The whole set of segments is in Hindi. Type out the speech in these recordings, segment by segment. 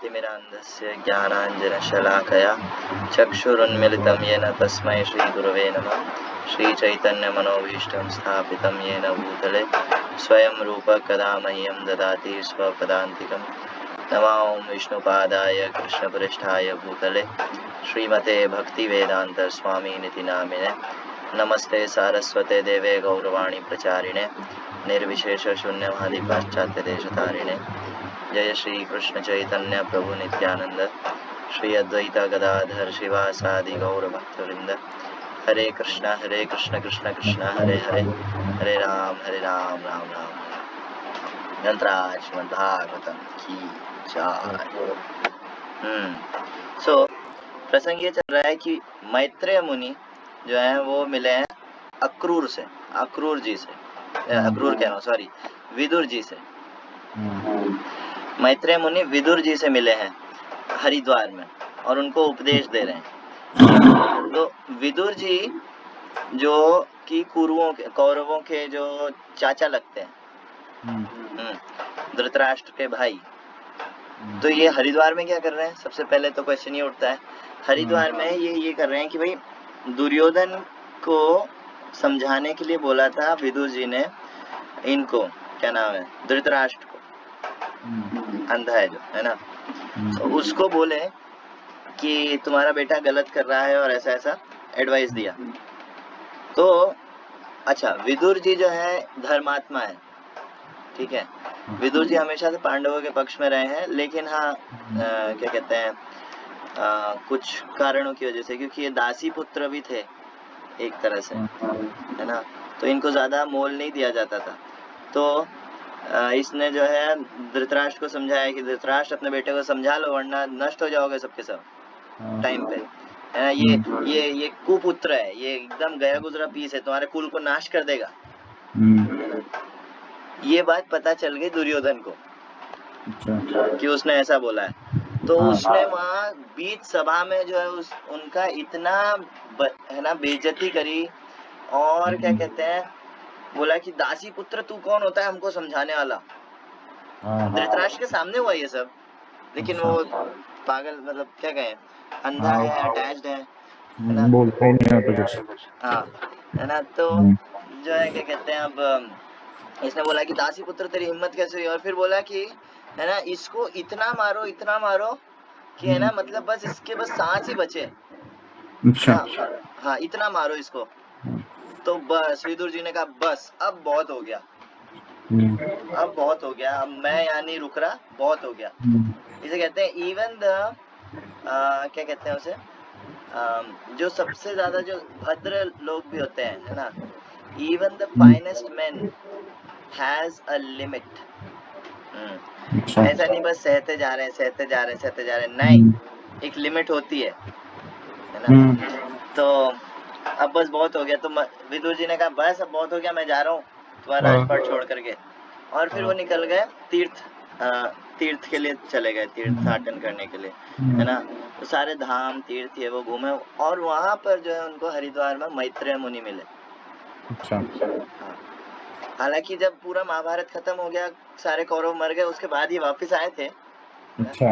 ज्ञानाञ्जनशलाकया ज्ञानाञ्जनशलाकया चक्षुरुन्मिलितं येन तस्मै श्रीगुरवे नमः। श्रीचैतन्यमनोभीष्टं स्थापितं येन भूतले स्वयं रूपः कदा मह्यं ददाति स्वपदान्तिकं। नमो विष्णुपादाय कृष्णप्रेष्ठाय भूतले श्रीमते भक्तिवेदान्तस्वामिनिति नामिने। नमस्ते सारस्वते देवे गौरवाणी प्रचारिणे निर्विशेषशून्यवादी पाश्चात्यदेशतारिणे। जय श्री कृष्ण चैतन्य प्रभु नित्यानंद श्री अद्वैत गदाधर शिवासादि गौर भक्तवृंद। हरे कृष्ण कृष्ण कृष्ण हरे हरे, हरे राम राम राम। ग्रंथराज श्रीमद् भागवतम की जय। सो प्रसंग ये चल रहा है कि मैत्रेय मुनि जो है वो मिले हैं अक्रूर से, अक्रूर जी से, अक्रूर कह रहा हूँ सॉरी, विदुर जी से। मैत्रेय मुनि विदुर जी से मिले हैं हरिद्वार में और उनको उपदेश दे रहे हैं। तो विदुर जी जो कि कौरवों के जो चाचा लगते हैं, धृतराष्ट्र के भाई, तो ये हरिद्वार में क्या कर रहे हैं? सबसे पहले तो क्वेश्चन ये उठता है, हरिद्वार में ये कर रहे हैं कि भाई दुर्योधन को समझाने के लिए बोला था विदुर जी ने इनको, क्या नाम है, धृतराष्ट्र को, अंधा है जो है ना, तो उसको बोले कि तुम्हारा बेटा गलत कर रहा है और ऐसा ऐसा एडवाइस दिया। तो अच्छा, विदुर जी जो है धर्मात्मा है, ठीक है, विदुर जी हमेशा से पांडवों के पक्ष में रहे हैं, लेकिन हाँ क्या कहते हैं, कुछ कारणों की वजह से, क्योंकि ये दासी पुत्र भी थे एक तरह से, है ना, तो इनको ज्यादा मोल नहीं दिया जाता था। तो इसने जो है धृतराष्ट्र को समझाया कि धृतराष्ट्र अपने बेटे को समझा लो वरना नष्ट हो जाओगे सबके सब टाइम पे, है ना, ये कुपुत्र है, ये एकदम गया गुजरा पीस है, तुम्हारे कुल को नाश कर देगा। ये बात पता चल गई दुर्योधन को कि उसने ऐसा बोला है। तो उसने वहाँ बीच सभा में जो है उनका इतना है ना बेइज्जती करी, और क्या कहते हैं, बोला कि दासी पुत्र तू कौन होता है हमको समझाने वाला। धृतराष्ट्र के सामने हुआ ये सब, लेकिन वो पागल, मतलब क्या कहें, अंधा है, अटैच्ड है ना, बोलते नहीं है कुछ। हाँ, है ना, तो जो है क्या कहते हैं, अब इसने बोला कि दासी पुत्र तेरी हिम्मत कैसे हुई, और फिर बोला कि है ना इसको इतना मारो कि है ना, मतलब बस इसके बस सांस ही बचे। अच्छा। हाँ, इतना मारो इसको। तो बस विदुर जी ने कहा बस अब बहुत हो गया, अब बहुत हो गया, अब मैं यहाँ नहीं रुक रहा, बहुत हो गया। इसे कहते हैं इवन द क्या कहते हैं उसे, जो सबसे ज्यादा जो भद्र लोग भी होते हैं, है ना, even the finest man has a limit. ऐसा नहीं बस सहते जा रहे हैं, नहीं, एक लिमिट होती है ना। तो अब बस बहुत हो गया, तो विदुर जी ने कहा बस अब बहुत हो गया, मैं जा रहा हूँ तुम्हारा राजपाट छोड़ करके। और फिर वो निकल गए तीर्थ के लिए चले गए, तीर्थाटन करने के लिए, है ना, तो सारे धाम तीर्थ ये वो घूमे, और वहां पर जो है उनको हरिद्वार में मैत्रेय मुनि मिले। अच्छा। हालांकि जब पूरा महाभारत खत्म हो गया, सारे कौरव मर गए, उसके बाद ये वापस आए थे। अच्छा।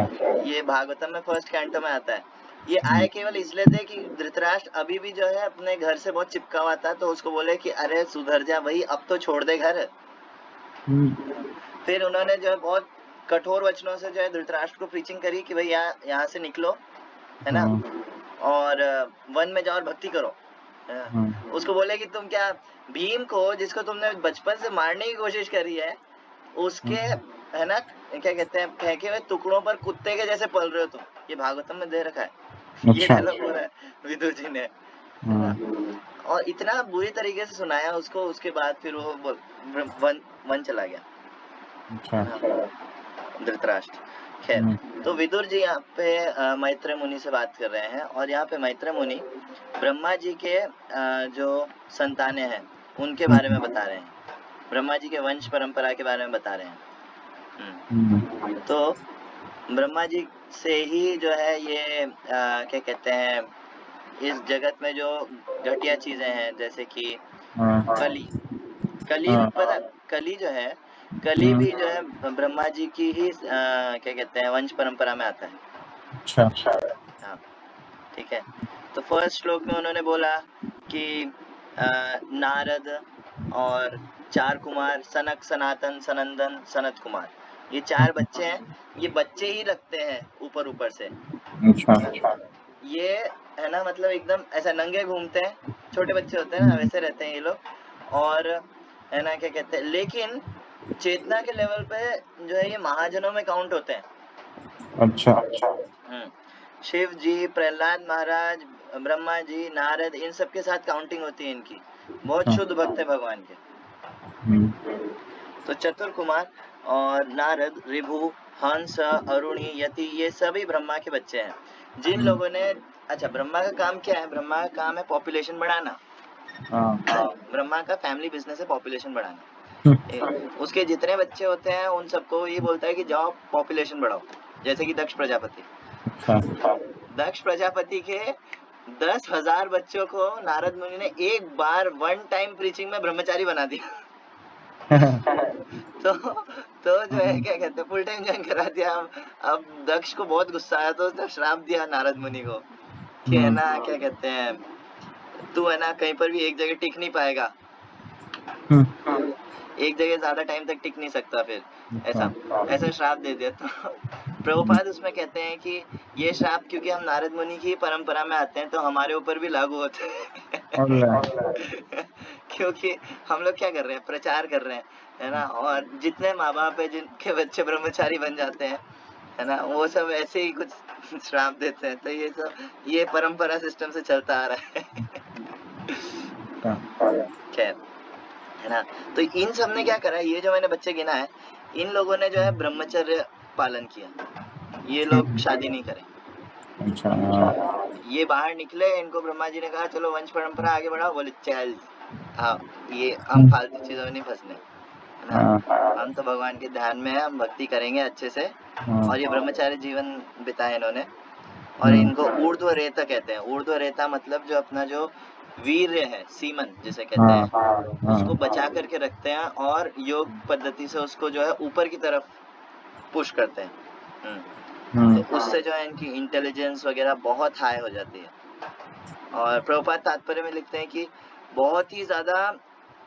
ये भागवतम में फर्स्ट कैंटो में आता है। ये आए केवल इसलिए थे कि धृतराष्ट्र अभी भी जो है अपने घर से बहुत चिपका हुआ था, तो उसको बोले कि अरे सुधर जा भाई, अब तो छोड़ दे घर। फिर उन्होंने जो है बहुत कठोर वचनों से जो है धृतराष्ट्र को प्रीचिंग करी कि भाई यहाँ से निकलो, है ना, और वन में जाओ और भक्ति करो। उसको बोले कि तुम क्या भीम को, जिसको तुमने बचपन से मारने की कोशिश करी है, उसके है ना क्या कहते हैं फेंके हुए टुकड़ों पर कुत्ते के जैसे पल रहे हो तुम। ये भागवतम में दे रखा है। अच्छा। ये डायलॉग बोला है विदुर जी ने, है ना, और इतना बुरी तरीके से सुनाया उसको। उसके बाद फिर वो वन चला गया। अच्छा। धृतराष्ट्र। खैर, तो विदुर जी यहाँ पे मैत्रेय मुनि से बात कर रहे हैं, और यहाँ पे मैत्रेय मुनि ब्रह्मा जी के जो संतानें हैं उनके बारे में बता रहे हैं, ब्रह्मा जी के वंश परंपरा के बारे में बता रहे हैं। तो ब्रह्मा जी से ही जो है ये क्या कहते हैं, इस जगत में जो घटिया चीजें हैं, जैसे कि कली पता, कली जो है कली भी जो है ब्रह्मा जी की ही क्या कहते हैं वंश परंपरा में आता है। अच्छा हाँ ठीक है। तो फर्स्ट श्लोक में उन्होंने बोला कि नारद और 4 कुमार सनक सनातन सनंदन सनत कुमार, ये 4 बच्चे हैं। ये बच्चे ही लगते हैं ऊपर ऊपर से। अच्छा ये है ना, मतलब एकदम ऐसा नंगे घूमते हैं, छोटे बच्चे होते हैं ना वैसे रहते हैं ये लोग। और है ना क्या कहते हैं, लेकिन चेतना के लेवल पे जो है ये महाजनों में काउंट होते हैं। अच्छा शिव जी, प्रहलाद महाराज, ब्रह्मा जी, नारद, इन सब के साथ काउंटिंग होती है इनकी। बहुत शुद्ध भक्त है भगवान के। तो चतुर कुमार और नारद, रिभु, हंस, अरुणी, यति, ये सभी ब्रह्मा के बच्चे हैं जिन लोगों ने। अच्छा, ब्रह्मा का काम क्या है? ब्रह्मा का काम है पॉपुलेशन बढ़ाना। ब्रह्मा का फैमिली बिजनेस है पॉपुलेशन बढ़ाना। उसके जितने बच्चे होते हैं उन सबको ये बोलता है कि जाओ पॉपुलेशन बढ़ाओ। जैसे कि दक्ष प्रजापति। दक्ष प्रजापति के 10,000 बच्चों को नारद मुनि ने एक बार वन टाइम प्रीचिंग में ब्रह्मचारी बना दिया। तो जो है क्या कहते हैं फुल टाइम ज्वाइन करा दिया। अब दक्ष को बहुत गुस्सा आया तो उसने श्राप दिया नारद मुनि को कि है ना क्या कहते हैं, तू है ना कहीं पर भी एक जगह टिक नहीं पाएगा, एक जगह ज्यादा टाइम तक टिक नहीं सकता। फिर ऐसा श्राप दे दिया। तो प्रभुपाद उसमें कहते हैं कि ये श्राप क्योंकि हम नारद मुनि की परंपरा में आते हैं तो हमारे ऊपर भी लागू होते हैं। क्योंकि हम लोग क्या कर रहे हैं, प्रचार कर रहे हैं, है ना। और जितने माँ बाप है जिनके बच्चे ब्रह्मचारी बन जाते हैं, है ना, वो सब ऐसे ही कुछ श्राप देते हैं। तो ये सब ये परंपरा सिस्टम से चलता आ रहा है। खैर, है ना। तो इन सब ने क्या करा, ये जो मैंने बच्चे गिना है, इन लोगों ने जो है ब्रह्मचर्य पालन किया। ये लोग शादी नहीं करे। ये बाहर निकले, इनको ब्रह्मा जी ने कहा चलो वंश परंपरा आगे बढ़ाओ। बोले चल हाँ, ये हम फालतू चीजों में नहीं फंसने, है ना। हम तो भगवान के ध्यान में है, हम भक्ति करेंगे अच्छे से। और ये ब्रह्मचार्य जीवन बिताए इन्होंने। और इनको ऊर्ध्व रेता कहते हैं। ऊर्ध्व रेता मतलब जो अपना जो वीर्य है, सीमन जिसे कहते हैं, उसको बचा करके रखते हैं और योग पद्धति से उसको जो है ऊपर की तरफ पुश करते हैं। तो उससे जो है इनकी इंटेलिजेंस वगैरह बहुत हाई हो जाती है। और प्रभुपाद तात्पर्य में लिखते हैं कि बहुत ही ज्यादा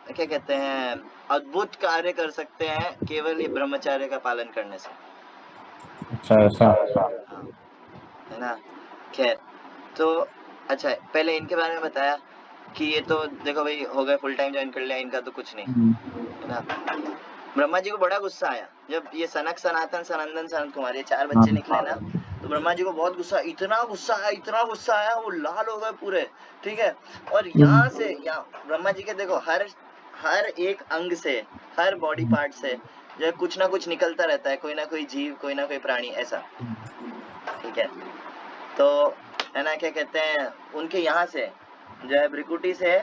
क्या कहते हैं अद्भुत कार्य कर सकते हैं केवल ये ब्रह्मचर्य का पालन करने से। ऐसा है ना। खैर, तो अच्छा पहले इनके बारे में बताया कि ये तो देखो भाई हो गए, फुल टाइम ज्वाइन कर लिया, इनका तो कुछ नहीं, है ना। ब्रह्मा जी को बड़ा गुस्सा आया जब ये सनक सनातन सनंदन सनत कुमार ये 4 बच्चे निकले ना। तो ब्रह्मा जी को बहुत गुस्सा, इतना गुस्सा आया वो लाल हो गए पूरे। ठीक है। और यहाँ से यहाँ ब्रह्मा जी के देखो हर एक अंग से, हर बॉडी पार्ट से जो है कुछ ना कुछ निकलता रहता है, कोई ना कोई जीव, कोई ना कोई प्राणी, ऐसा। ठीक है। तो है ना क्या कहते हैं, उनके यहाँ से जो है भ्रिकुटी से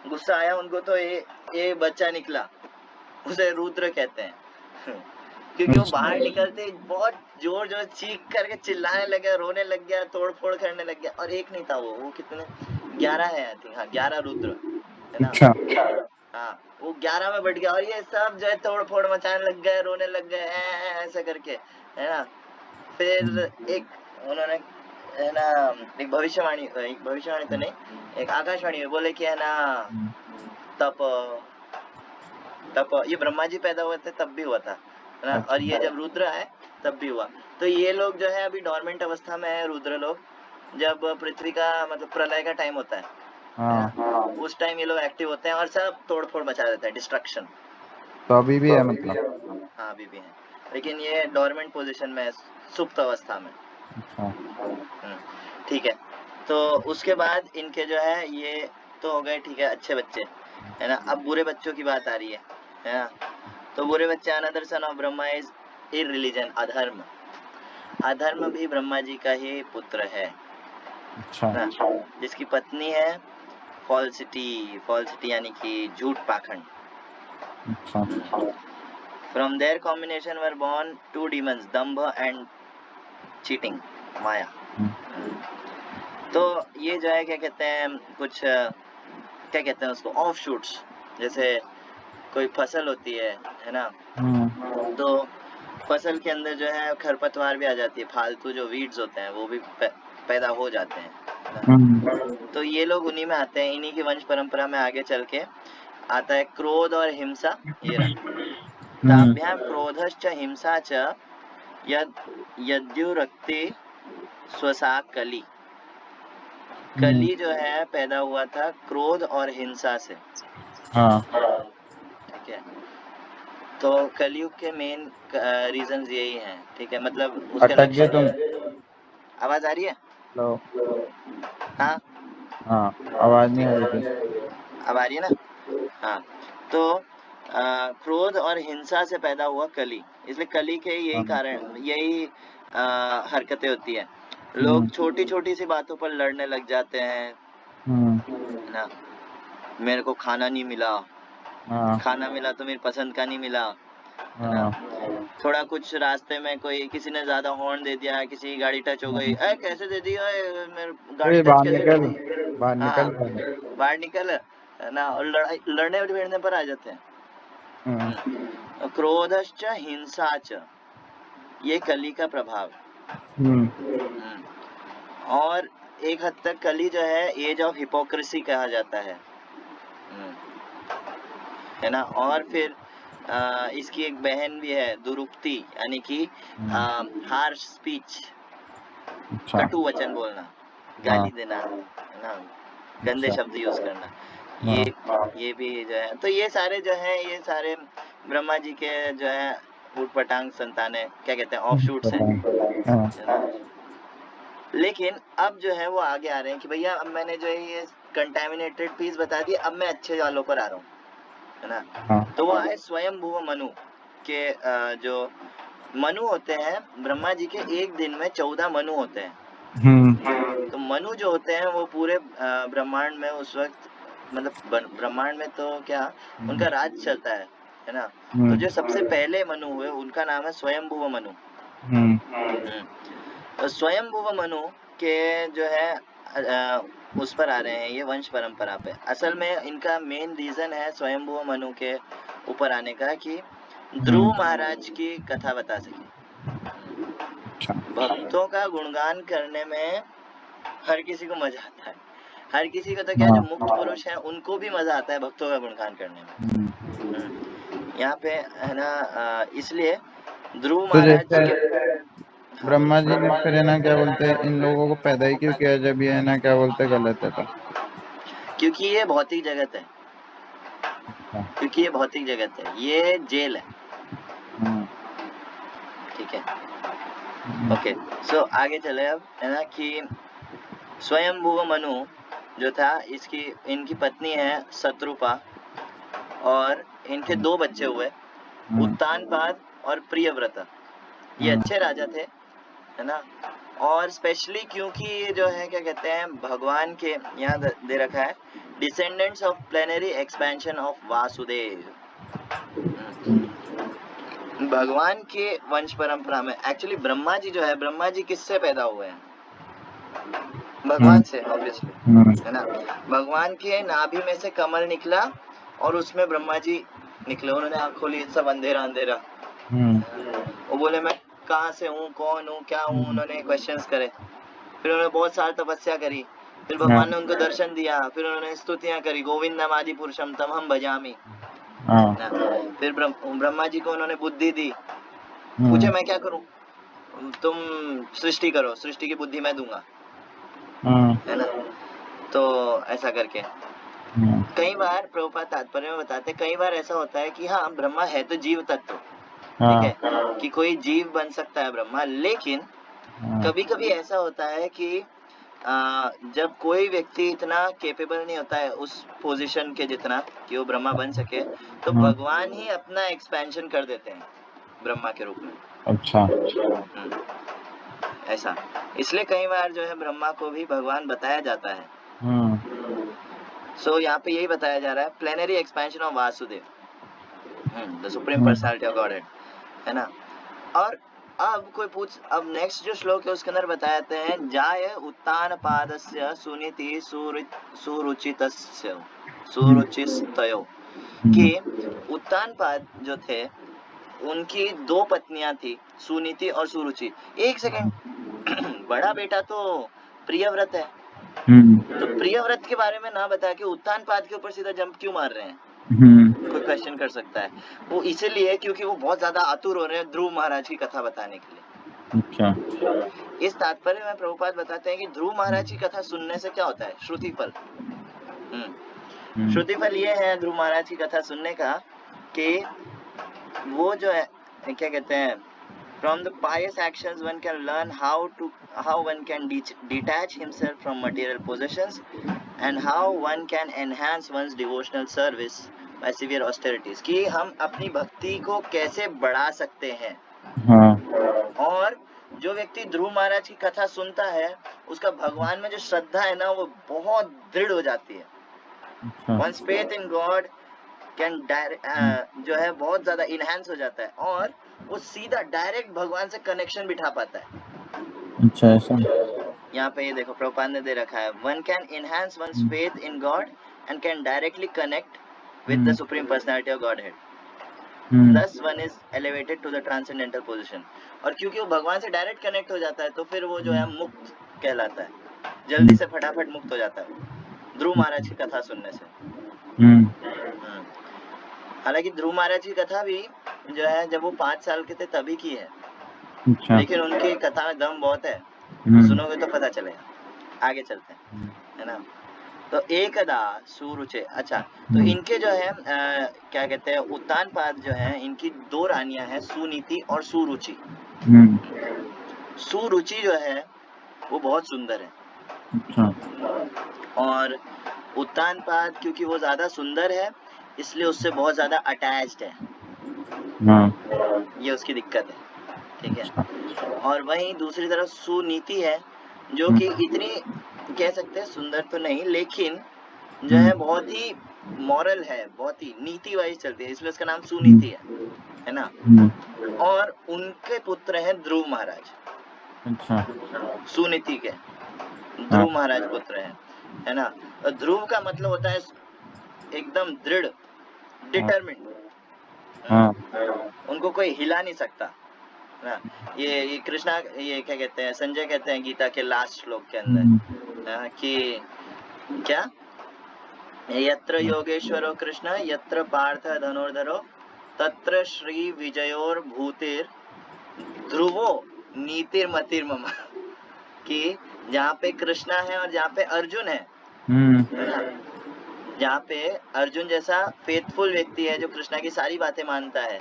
गुस्सा आया उनको, तो ये बच्चा निकला, उसे रुद्र कहते हैं। क्योंकि वो बाहर निकलते बहुत जोर जोर चीख करके चिल्लाने लग गया, रोने लग गया, तोड़ फोड़ करने लग गया। और एक नहीं था वो कितने 11 है आई थिंक, हाँ 11 रुद्र, है ना। हाँ, वो 11 में बढ़ गया और ये सब जो है तोड़ फोड़ मचाने लग गए, रोने लग गए ऐसा करके, है ना। फिर एक उन्होंने है ना एक भविष्यवाणी तो नहीं, एक आकाशवाणी में बोले कि है ना तप ये ब्रह्मा जी पैदा हुए थे तब भी हुआ था, है ना। और ये जब रुद्र है तब भी हुआ। तो ये लोग जो है अभी डोरमेंट अवस्था में है रुद्र लोग, जब पृथ्वी का मतलब प्रलय का टाइम होता है, उस टाइम ये लोग एक्टिव होते हैं और सब तोड़ फोड़ मचा देते हैं, डिस्ट्रक्शन। तो अभी भी है मतलब? हाँ अभी भी है, लेकिन ये डोरमेंट पोजीशन में है, सुप्त अवस्था में। ठीक है। तो उसके बाद इनके जो है ये तो हो गए, ठीक है, अच्छे बच्चे, है ना। अब बुरे बच्चों की बात आ रही है ना। तो बुरे बच्चे, another son of Brahma is irreligion, अधर्म। अधर्म भी ब्रह्मा जी का ही पुत्र है, ना, जिसकी पत्नी है फॉल्सिटी यानी कि झूठ पाखंड। From there combination were born 2 demons, दंभ एंड चीटिंग, माया। तो ये जो है क्या कहते हैं कुछ क्या कहते हैं उसको, ऑफ शूट्स, जैसे कोई फसल होती है ना, तो फसल के अंदर जो है खरपतवार भी आ जाती है, फालतू जो वीड्स होते हैं वो भी पैदा हो जाते हैं ना। तो ये लोग उन्हीं में आते हैं, इन्हीं की वंश परंपरा में आगे चल के आता है क्रोध और हिंसा। ये रहा ताभ्याम क्रोधश्च हिंसा च यद्युरक्ति स्वसा कली। कली जो है पैदा हुआ था क्रोध और हिंसा से। ठीक है, तो कलयुग के मेन रीजंस यही हैं। ठीक है, मतलब उसके अटक गए तुम। आवाज आ रही है? हेलो। हाँ हाँ, आवाज नहीं आ रही थी। अब आ रही है ना? हाँ, तो क्रोध और हिंसा से पैदा हुआ कली, इसलिए कली के यही कारण, यही हरकतें होती है। लोग छोटी छोटी सी बातों पर लड़ने लग जाते हैं ना। मेरे को खाना नहीं मिला, खाना मिला तो मेरी पसंद का नहीं मिला, है ना। थोड़ा कुछ रास्ते में कोई किसी ने ज्यादा हॉर्न दे दिया, किसी की गाड़ी टच हो गई, कैसे दे दी, मेरी गाड़ी टच कैसे कर दी? बाहर निकल, बाहर निकल, है ना। और लड़ने भिड़ने पर आ जाते हैं। क्रोधश्च हिंसाच, ये कली का प्रभाव। और एक हद तक कली जो है एज ऑफ हिपोक्रेसी कहा जाता है ना। और फिर इसकी एक बहन भी है दुरुक्ति, यानी कि हार्श स्पीच, कटु वचन बोलना, गाली देना, है ना, गंदे शब्द यूज करना। ये भी जो है, तो ये सारे जो है, ये सारे ब्रह्मा जी के जो है ऊटपटांग संतानें, क्या कहते हैं, ऑफशूट्स हैं। लेकिन अब जो है वो आगे आ रहे हैं कि भैया अब मैंने जो है ये कंटेमिनेटेड पीस बता दी, अब मैं अच्छे वालों पर आ रहा हूँ, है ना। तो वो आए स्वयं भुव मनु के, जो मनु होते हैं ब्रह्मा जी के, एक दिन में 14 मनु होते हैं। तो मनु जो होते हैं वो पूरे ब्रह्मांड में उस वक्त, मतलब ब्रह्मांड में तो क्या उनका राज चलता है ना। तो जो सबसे पहले मनु हुए उनका नाम है स्वयं भुव मनु। तो स्वयं भुव मनु के जो है उस पर आ रहे हैं ये वंश परंपरा पे। असल में इनका मेन रीजन है स्वयं भुव मनु के ऊपर आने का कि ध्रुव महाराज की कथा बता सके। भक्तों का गुणगान करने में हर किसी को मजा आता है, हर किसी को, तो क्या जो मुक्त पुरुष है उनको भी मजा आता है भक्तों का गुणगान करने में। यहाँ पे है ना, इसलिए ध्रुव महाराज ब्रह्मा जी ने फिर है ना क्या बोलते हैं, इन लोगों को पैदा ही क्यों किया जब ये है ना क्या बोलते हैं गलत है? तो क्योंकि ये भौतिक जगत है, क्योंकि ये भौतिक जगत है, ये जेल है। ठीक है, ओके। सो आगे चले अब, है ना, कि स्वयं भुव मनु जो था, इनकी पत्नी है शत्रुपा, और इनके 2 बच्चे हुए, उत्तानपाद और प्रियव्रत। ये अच्छे राजा थे, है ना। और स्पेशली क्योंकि ये जो है क्या कहते हैं, भगवान के, यहाँ दे रखा है, descendants of plenary expansion of Vasudev. भगवान के वंश परंपरा में एक्चुअली ब्रह्मा जी जो है, ब्रह्मा जी किससे पैदा हुए हैं? भगवान से, ऑब्वियसली, है ना। भगवान के नाभि में से कमल निकला और उसमें ब्रह्मा जी निकले। उन्होंने आँख खोली, सब अंधेरा अंधेरा, वो बोले मैं कहाँ से हूँ, कौन हूँ, क्या हूँ, उन्होंने क्वेश्चंस करे। फिर उन्होंने बहुत साल तपस्या करी, फिर भगवान ने उनको दर्शन दिया, फिर उन्होंने स्तुतियां करी, गोविंदम आदि पुरुषम तम हम भजामी। फिर ब्रह्मा जी को उन्होंने बुद्धि दी, पूछे मैं क्या करूं, तुम सृष्टि करो, सृष्टि की बुद्धि मैं दूंगा, है ना। तो ऐसा करके कई बार प्रभुपाद तात्पर्य में बताते, कई बार ऐसा होता है कि हाँ ब्रह्मा है तो जीव तत्व, ठीक है, कि कोई जीव बन सकता है ब्रह्मा, लेकिन कभी कभी ऐसा होता है कि जब कोई व्यक्ति इतना केपेबल नहीं होता है उस पोजीशन के जितना कि वो ब्रह्मा बन सके, तो भगवान ही अपना एक्सपेंशन कर देते हैं ब्रह्मा के रूप में। अच्छा। ऐसा, इसलिए कई बार जो है ब्रह्मा को भी भगवान बताया जाता है। सो यहाँ पे यही बताया जा रहा है, plenary expansion of Vasudev, the supreme personality of godhead, है ना। और अब कोई पूछ, अब नेक्स्ट जो श्लोक है उसके अंदर बताते हैं, जाय उत्तानपादस्य सुनीति सुरुचितस्य सुरुचिस्तयो, कि उत्तानपाद जो थे उनकी 2 पत्नियां थी, सुनीति और सुरुचि। एक सेकंड, बड़ा बेटा तो प्रियव्रत है, तो प्रियव्रत के बारे में ना बता के उत्तानपाद के ऊपर सीधा जंप क्यों मार रहे हैं? कोई क्वेश्चन कर सकता है। वो इसीलिए क्योंकि वो बहुत ज्यादा आतुर हो रहे हैं ध्रुव महाराज की कथा बताने के लिए। अच्छा। इस तात्पर्य में प्रभुपाद बताते हैं कि ध्रुव महाराज की कथा सुनने से क्या होता है, श्रुतिफल। श्रुतिफल ये है ध्रुव महाराज की कथा सुनने का कि वो जो है क्या कहते हैं, from the pious actions one can learn how one can detach himself from material possessions and how one can enhance one's devotional service by severe austerities, कि हम अपनी भक्ति को कैसे बढ़ा सकते हैं। हाँ। और जो व्यक्ति ध्रुव महाराज की कथा सुनता है उसका भगवान में जो श्रद्धा है ना वो बहुत दृढ़ हो जाती है। अच्छा। One's faith in God can जो है बहुत ज्यादा इनहेंस हो जाता है और वो सीधा डायरेक्ट भगवान से कनेक्शन बिठा पाता है। अच्छा, ऐसा। यहाँ पे ये देखो प्रभुपाद ने दे रखा है, one can enhance one's faith in God and can directly connect with the supreme personality of Godhead, thus one is elevated to the transcendental position। और क्योंकि वो भगवान से डायरेक्ट कनेक्ट हो जाता है तो फिर वो जो है मुक्त कहलाता है, जल्दी से फटाफट मुक्त हो जाता है ध्रुव महाराज की कथा सुनने से। हालांकि ध्रुव महाराज की कथा भी जो है जब वो 5 साल के थे तभी की है। अच्छा। लेकिन उनकी कथा में दम बहुत है, तो सुनोगे तो पता चलेगा। आगे चलते हैं, है ना। तो एकदा सुरुचे, अच्छा तो इनके जो है क्या कहते हैं उत्तानपाद जो है, इनकी 2 रानियां हैं, सुनीति और सुरुचि। सुरुचि जो है वो बहुत सुंदर है। अच्छा। और उत्तानपाद क्योंकि वो ज्यादा सुंदर है इसलिए उससे बहुत ज्यादा अटैच्ड है। ये उसकी दिक्कत है, ठीक है। और वहीं दूसरी तरफ सुनीति है जो कि इतनी कह सकते हैं सुंदर तो नहीं, लेकिन जो है बहुत ही मॉरल है, बहुत ही नीति वाइज चलती है, इसलिए उसका नाम सुनीति है ना। और उनके पुत्र हैं ध्रुव महाराज। अच्छा। सुनीति के ध्रुव महाराज पुत्र हैं, है ना। ध्रुव का मतलब होता है एकदम दृढ़, डिटरमिन्ड। उनको कोई हिला नहीं सकता ना। ये कृष्णा, ये क्या कहते हैं, संजय कहते हैं गीता के लास्ट श्लोक के अंदर कि क्या, यत्र योगेश्वरो कृष्ण यत्र पार्थ धनुर्धरो तत्र श्री विजयोर भूतिर ध्रुवो नीतिर मतिर मम, कि जहाँ पे कृष्णा है और जहाँ पे अर्जुन है, जहाँ पे अर्जुन जैसा फेथफुल व्यक्ति है जो कृष्णा की सारी बातें मानता है,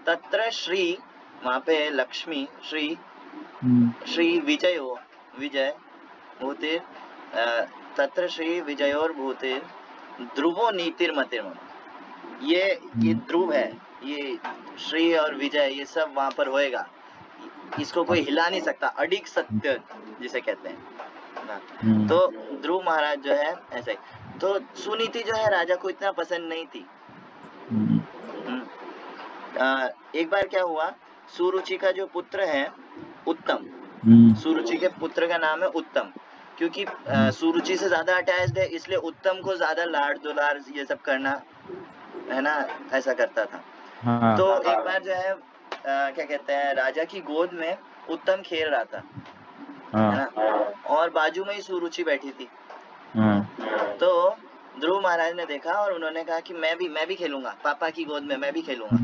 तत्र श्री, वहाँ पे लक्ष्मी, श्री विजयो, विजय भूतिर, तत्र श्री विजयोर भूतिर ध्रुवो नीतिर मतिर मम। ये ध्रुव है, ये श्री और विजय ये सब वहां पर होएगा, इसको कोई हिला नहीं सकता, अडिग सत्य जिसे कहते हैं। तो ध्रुव महाराज जो है ऐसे। तो सुनीति जो है राजा को इतना पसंद नहीं थी। एक बार क्या हुआ, सुरुचि का जो पुत्र है उत्तम, सुरुचि के पुत्र का नाम है उत्तम, क्योंकि सुरुचि से ज्यादा अटैच्ड है इसलिए उत्तम को ज्यादा लाड दुलार ये सब करना, है ना, ऐसा करता था। तो एक बार जो है क्या कहते हैं राजा की गोद में उत्तम खेल रहा था, है ना, और बाजू में ही सुरुचि बैठी थी। तो ध्रुव महाराज ने देखा और उन्होंने कहा कि मैं भी खेलूंगा, पापा की गोद में मैं भी खेलूंगा,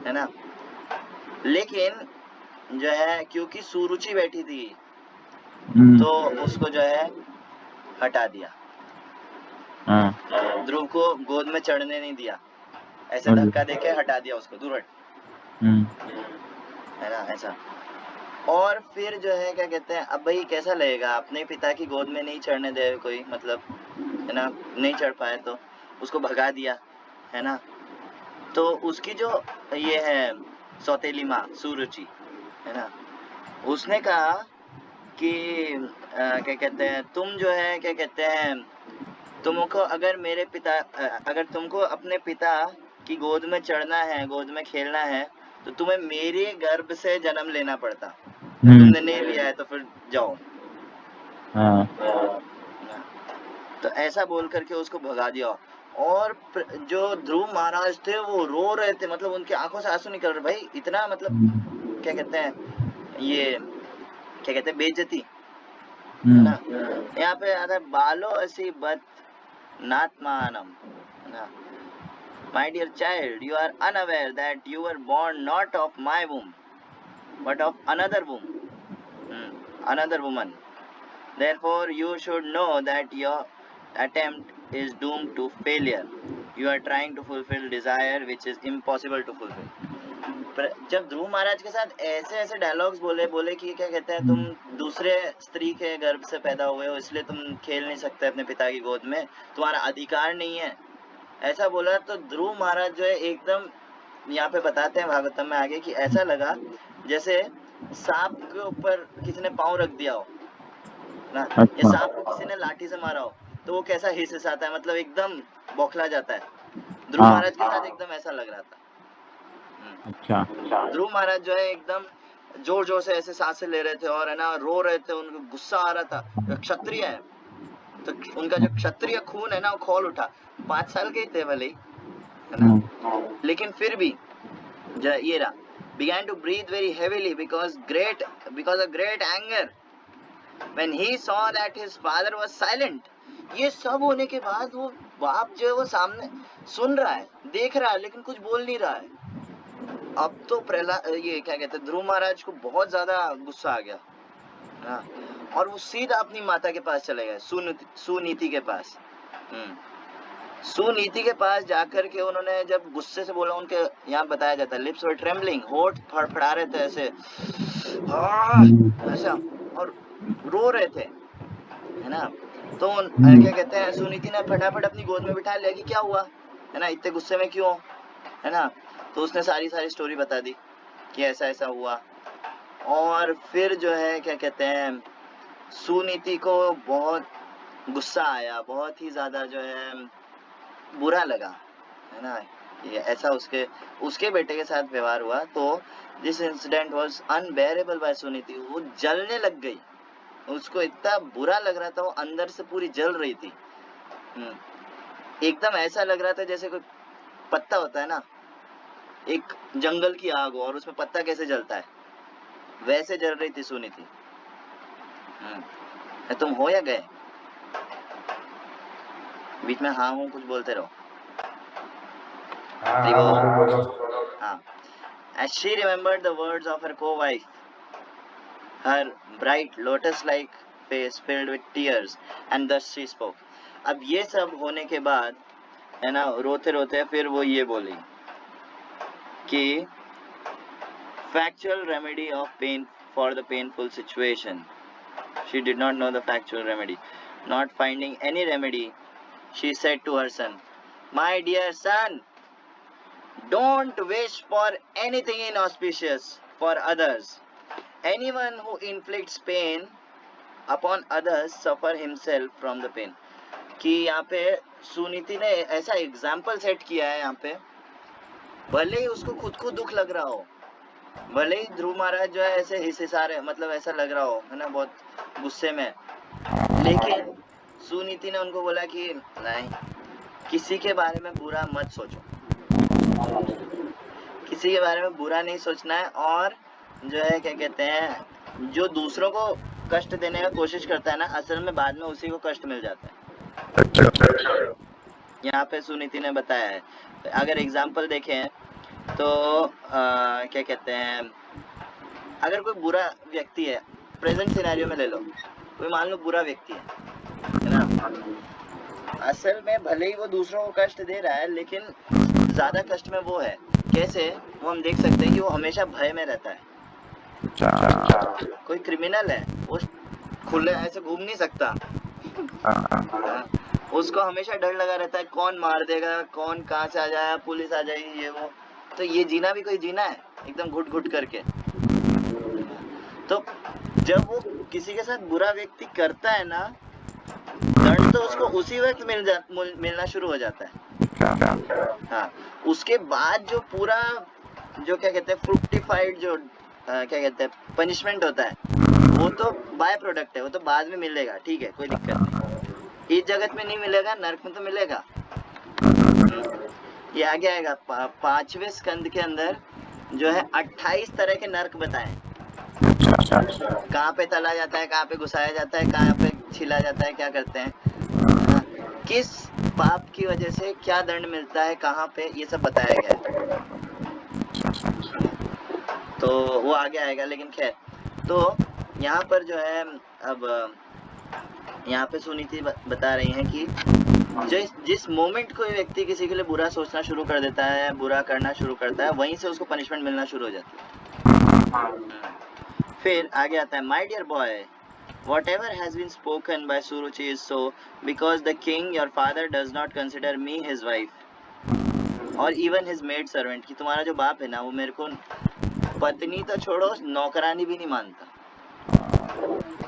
है ना। लेकिन जो है क्योंकि सुरुचि बैठी थी तो उसको जो है हटा दिया, ध्रुव को गोद में चढ़ने नहीं दिया, ऐसे धक्का देके हटा दिया उसको, दूर हट, है ना, ऐसा। और फिर जो है क्या कहते हैं, अब भाई कैसा लगेगा अपने पिता की गोद में नहीं चढ़ने दे कोई, मतलब, है ना, नहीं चढ़ पाए तो उसको भगा दिया, है ना। तो उसकी जो ये है सौतेली माँ सुरुचि, है ना, उसने कहा कि क्या कहते हैं तुम जो है क्या कहते हैं, तुमको अगर मेरे पिता अगर तुमको अपने पिता की गोद में चढ़ना है, गोद में खेलना है, तो तुम्हें मेरे गर्भ से जन्म लेना पड़ता, तुमने नहीं लिया है तो फिर जाओ। तो ऐसा बोल करके उसको भगा दिया। और जो ध्रुव महाराज थे वो रो रहे थे, मतलब उनकी आंखों से आंसू निकल रहे भाई, इतना मतलब क्या कहते हैं ये, क्या कहते हैं बेइज्जती, है ना। यहाँ पे आता है बालो असी बत नात्मानम, है ना। My dear child, you are unaware that you were born not of my womb, but of another womb, another woman. Therefore, you should know that your attempt is doomed to failure. You are trying to fulfill desire which is impossible to fulfill. जब ध्रुव महाराज के साथ ऐसे ऐसे डायलॉग्स बोले कि क्या कहते हैं, तुम दूसरे स्त्री के गर्भ से पैदा हुए हो इसलिए तुम खेल नहीं सकते अपने पिता की गोद में, तुम्हारा अधिकार नहीं है, ऐसा बोला। तो ध्रुव महाराज जो है एकदम, यहाँ पे बताते हैं भागवतम में आगे कि ऐसा लगा जैसे सांप के ऊपर किसी ने पाँव रख दिया हो ना, या सांप को किसी ने लाठी से मारा हो तो वो कैसा हिस्स आता है, मतलब एकदम बौखला जाता है। ध्रुव महाराज के साथ एकदम ऐसा लग रहा था। अच्छा, ध्रुव महाराज जो है एकदम जोर जोर से ऐसे सांसें ले रहे थे और है ना रो रहे थे, उनको गुस्सा आ रहा था। क्षत्रिय है तो उनका जो क्षत्रिय खून है ना वो खौल उठा। 5 साल के थे भले ही, है ना, लेकिन फिर भी ये रहा, began to breathe very heavily because of great anger when he saw that his father was silent. ये सब होने के बाद वो बाप जो है वो सामने सुन रहा है, देख रहा है, लेकिन कुछ बोल नहीं रहा है। अब तो प्रहलाद, ये क्या कहते हैं, ध्रुव महाराज को बहुत ज्यादा गुस्सा आ गया, हाँ, और वो सीधा अपनी माता के पास चले गए, सुनीति के पास। सुनीति के पास जाकर के उन्होंने जब गुस्से से बोला, उनके यहाँ बताया जाता है लिप्स वर ट्रेम्बलिंग, होठ फड़फड़ा रहे थे ऐसे ऐसा, और रो रहे थे, है ना। तो क्या कहते हैं, सुनीति ने फटाफट अपनी गोद में बिठा लिया कि क्या हुआ, है ना, इतने गुस्से में क्यों, है ना। तो उसने सारी स्टोरी बता दी कि ऐसा ऐसा हुआ। और फिर जो है क्या कहते हैं, सुनीति को बहुत गुस्सा आया, बहुत ही ज्यादा जो है बुरा लगा, है ना, ये ऐसा उसके बेटे के साथ व्यवहार हुआ। तो this incident was unbearable by Suniti, वो जलने लग गई, उसको इतना बुरा लग रहा था, वो अंदर से पूरी जल रही थी। एकदम ऐसा लग रहा था जैसे कोई पत्ता होता है ना, एक जंगल की आग हो और उसमें पत्ता कैसे जलता है, वैसे जल रही थी सुनीति। तुम हो या गए? बीच में हाँ हूँ कुछ बोलते रहो। हाँ। As she remembered the words of her co-wife, her bright lotus-like face filled with tears, and thus she spoke. अब ये सब होने के बाद, है ना, रोते रोते फिर वो ये बोली कि factual remedy of pain for the painful situation. She did not know the factual remedy. Not finding any remedy, she said to her son, "My dear son, don't wish for anything inauspicious for others. Anyone who inflicts pain upon others suffer himself from the pain." कि यहाँ पे सुनीति ने ऐसा एग्जाम्पल सेट किया है यहाँ पे, भले ही उसको खुद को दुख लग रहा हो, भले ही ध्रुव महाराज जो है ऐसे हिस्सेदार है, मतलब ऐसा लग रहा हो, है ना, बहुत गुस्से में, लेकिन सुनीति ने उनको बोला कि नहीं, किसी के बारे में बुरा मत सोचो, किसी के बारे में बुरा नहीं सोचना है। और जो है क्या कहते हैं, जो दूसरों को कष्ट देने का कोशिश करता है ना, असल में बाद में उसी को कष्ट मिल जाता है। यहाँ पे सुनीति ने बताया है। अगर एग्जाम्पल देखें तो क्या कहते हैं, अगर कोई बुरा व्यक्ति है, प्रेजेंट सिनेरियो में ले लो, कोई मान लो बुरा व्यक्ति है ना, असल में भले ही वो दूसरों को कष्ट दे रहा है, लेकिन ज्यादा कष्ट में वो है। कैसे? वो हम देख सकते हैं कि वो हमेशा भय में रहता है। कोई क्रिमिनल है, वो खुले ऐसे घूम नहीं सकता, उसको हमेशा डर लगा रहता है, कौन मार देगा, कौन कहाँ से आ जाएगा, पुलिस आ जाएगी, ये वो। तो ये जीना भी कोई जीना है, एकदम घुट घुट करके। तो जब वो किसी के साथ बुरा व्यक्ति करता है ना, दंड तो उसको उसी वक्त मिलना शुरू हो जाता है। हाँ, उसके बाद जो पूरा जो क्या कहते हैं फ्रुक्टिफाइड जो क्या कहते हैं पनिशमेंट होता है, वो तो बाय प्रोडक्ट है, वो तो बाद में मिलेगा, ठीक है, कोई दिक्कत नहीं। इस जगत में नहीं मिलेगा, नरक में तो मिलेगा, ये आगे आएगा 5वें स्कंद के अंदर जो है 28 तरह के नर्क बताए, कहाँ पे तला जाता है, कहाँ पे घुसाया जाता है, कहाँ पे छिला जाता है, क्या करते हैं, हाँ, किस पाप की वजह से क्या दंड मिलता है, कहाँ पे, ये सब बताया गया है। तो वो आगे आएगा, लेकिन खैर, तो यहाँ पर जो है अब यहाँ पे सुनीति बता रही हैं कि जिस मोमेंट कोई व्यक्ति किसी के लिए बुरा सोचना शुरू कर देता है, बुरा करना शुरू करता है, वहीं से उसको पनिशमेंट मिलना शुरू हो जाती है। फिर आगे आता है, my dear boy, whatever has been spoken by Suruchi is so because the king your father does not consider me his wife or even his maid servant, कि तुम्हारा जो बाप है ना वो मेरे को पत्नी तो छोड़ो नौकरानी भी नहीं मानता,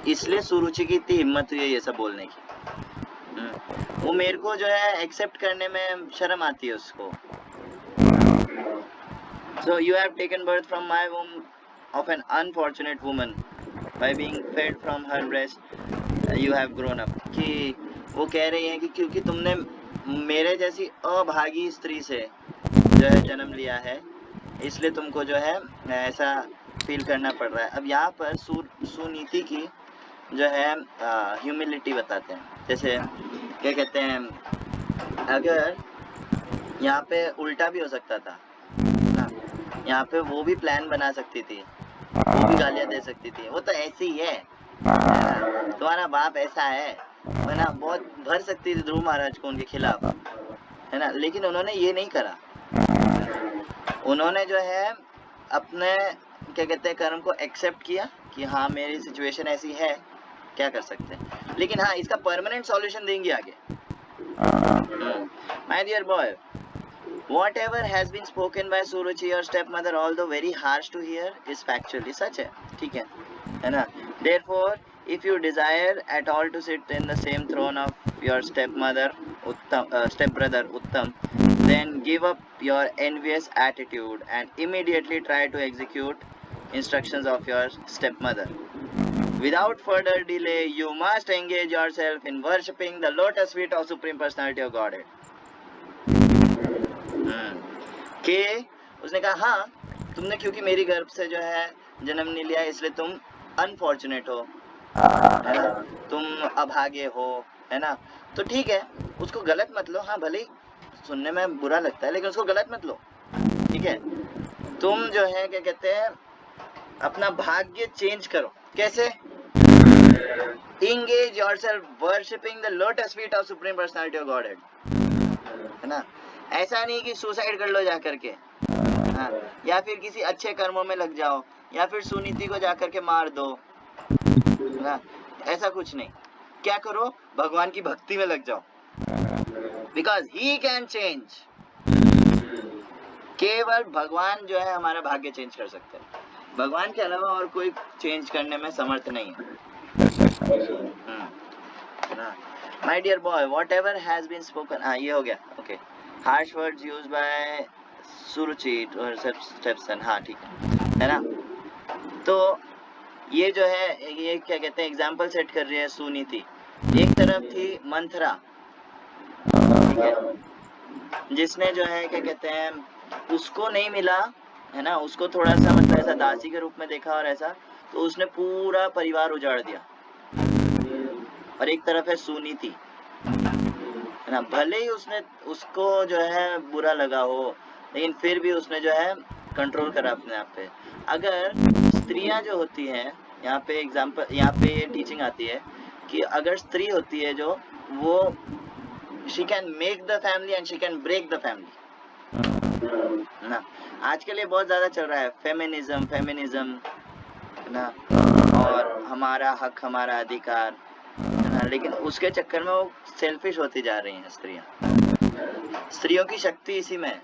इसलिए सुरुचि की इतनी हिम्मत हुई है ये सब बोलने की। वो मेरे को जो है एक्सेप्ट करने में शर्म आती है उसको। So you have taken birth from my womb of an unfortunate woman by being fed from her breast you have grown up, कि वो कह रही है कि क्योंकि तुमने मेरे जैसी अभागी स्त्री से जो है जन्म लिया है, इसलिए तुमको जो है ऐसा फील करना पड़ रहा है। अब यहाँ पर सुनीति की जो है ह्यूमिलिटी बताते हैं, जैसे क्या कहते हैं, अगर यहाँ पे उल्टा भी हो सकता था ना, यहाँ पे वो भी प्लान बना सकती थी, वो भी गालियाँ दे सकती थी, वो तो ऐसी ही है, तुम्हारा बाप ऐसा है ना, बहुत भर सकती थी ध्रुव महाराज को उनके खिलाफ, है ना, लेकिन उन्होंने ये नहीं करा। उन्होंने जो है अपने क्या कहते हैं कर्म को एक्सेप्ट किया कि हाँ मेरी सिचुएशन ऐसी है, क्या कर सकते हैं, लेकिन हाँ इसका परमानेंट सॉल्यूशन देंगे आगे। My dear boy, whatever has been spoken by Suruchi your stepmother although very harsh to hear is factually सच है, ठीक है ना। Therefore if you desire at all to sit in the same throne of your stepmother stepbrother Uttam, then give up your envious attitude and immediately try to execute instructions of your stepmother. Without further delay you must engage yourself in worshipping the lotus feet of Supreme Personality of Godhead. कि उसने कहा हाँ तुमने क्योंकि मेरी गर्भ से जो है जन्म नहीं लिया इसलिए तुम अनफॉर्चुनेट हो, है ना, तुम अभागे हो, है ना, तो ठीक है उसको गलत मत लो, हाँ भले सुनने में बुरा लगता है लेकिन उसको गलत मत लो, ठीक है। तुम जो है क्या कहते हैं अपना भाग्य चेंज करो, कैसे, engage yourself worshipping the lotus feet of Supreme Personality of Godhead, है ना, ऐसा नहीं कि सुसाइड कर लो जा करके, हाँ, या फिर किसी अच्छे कर्मों में लग जाओ, या फिर सुनीति को जा करके मार दो, ना, ऐसा कुछ नहीं, क्या करो भगवान की भक्ति में लग जाओ, बिकॉज ही कैन चेंज, केवल भगवान जो है हमारा भाग्य चेंज कर सकते हैं, भगवान के अलावा और कोई चेंज करने में समर्थ नहीं है। My dear boy, whatever has been spoken, हाँ ये हो गया, okay, harsh words used by Suruchi to her stepson, हाँ ठीक है ना। तो ये जो है ये क्या कहते हैं एग्जाम्पल सेट कर रही है सुनीति। एक तरफ थी मंथरा, ठीक है, जिसने जो है क्या कहते हैं उसको नहीं मिला, है ना, उसको थोड़ा सा मतलब ऐसा दासी के रूप में देखा और ऐसा, तो उसने पूरा परिवार उजाड़ दिया। और एक तरफ है सुनीति, है ना, भले ही उसको जो है बुरा लगा हो लेकिन फिर भी उसने जो है कंट्रोल करा अपने आप पे। अगर स्त्रियां जो होती हैं, यहाँ पे एग्जाम्पल, यहाँ पे टीचिंग आती है कि अगर स्त्री होती है जो, वो she can make the family and she can break the family ना। आजकल ये बहुत ज्यादा चल रहा है फेमिनिज्म ना, और हमारा हक हमारा अधिकार, लेकिन उसके चक्कर में वो सेल्फिश होती जा रही हैं स्त्रियां। स्त्रियों की शक्ति इसी में है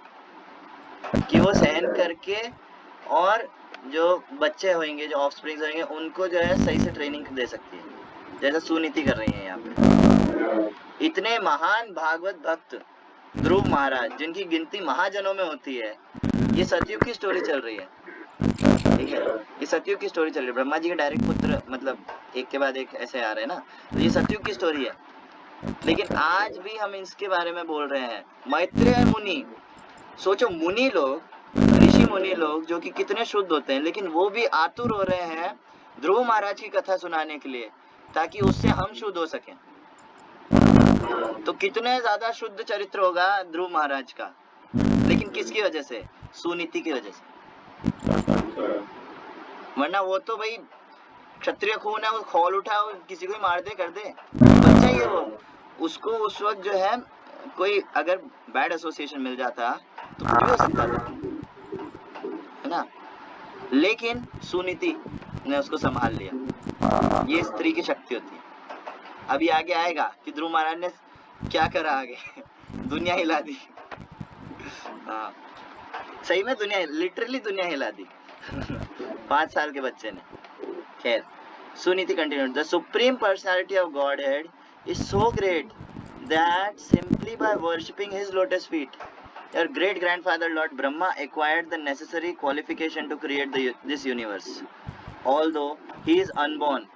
कि वो सहन करके और जो बच्चे होंगे, जो ऑफस्प्रिंग्स होंगे, उनको जो है सही से ट्रेनिंग दे सकती है, जैसा सुनीति कर रही है यहाँ पे। इतने महान भागवत भक्त ध्रुव महाराज जिनकी गिनती महाजनों में होती है, ये सतयुग की स्टोरी चल रही है, ठीक है, ये सतयुग की स्टोरी चल रही है। ब्रह्मा जी के डायरेक्ट पुत्र मतलब एक के बाद एक ऐसे आ रहे हैं ना, तो ये सतयुग की स्टोरी है। लेकिन आज भी हम इसके बारे में बोल रहे हैं। मैत्रेय मुनि, सोचो मुनि लोग, ऋषि मुनि लोग जो कि कितने शुद्ध होते हैं, लेकिन वो भी आतुर हो रहे हैं ध्रुव महाराज की कथा सुनाने के लिए, ताकि उससे हम शुद्ध हो सकें। तो कितने ज्यादा शुद्ध चरित्र होगा ध्रुव महाराज का, लेकिन किसकी वजह से? सुनीति की वजह से। वरना वो तो भाई क्षत्रिय खून है, वो खोल उठा, वो किसी को ही मार दे कर दे, बच्चा ही है वो। उसको उस वक्त जो है कोई अगर बैड एसोसिएशन मिल जाता तो कुछ भी हो सकता था, है ना। लेकिन सुनीति ने उसको संभाल लिया। ये स्त्री की शक्ति होती है। अभी आगे आएगा कि ध्रुव महाराज ने क्या करा आगे दुनिया हिला दी। हाँ, सही में दुनिया, लिटरली दुनिया हिला दी 5 साल के बच्चे ने। खैर, Suniti continued, the supreme personality of Godhead is so great that simply by worshipping his lotus feet, your great grandfather Lord Brahma acquired the necessary qualification to create this universe. Although he is unborn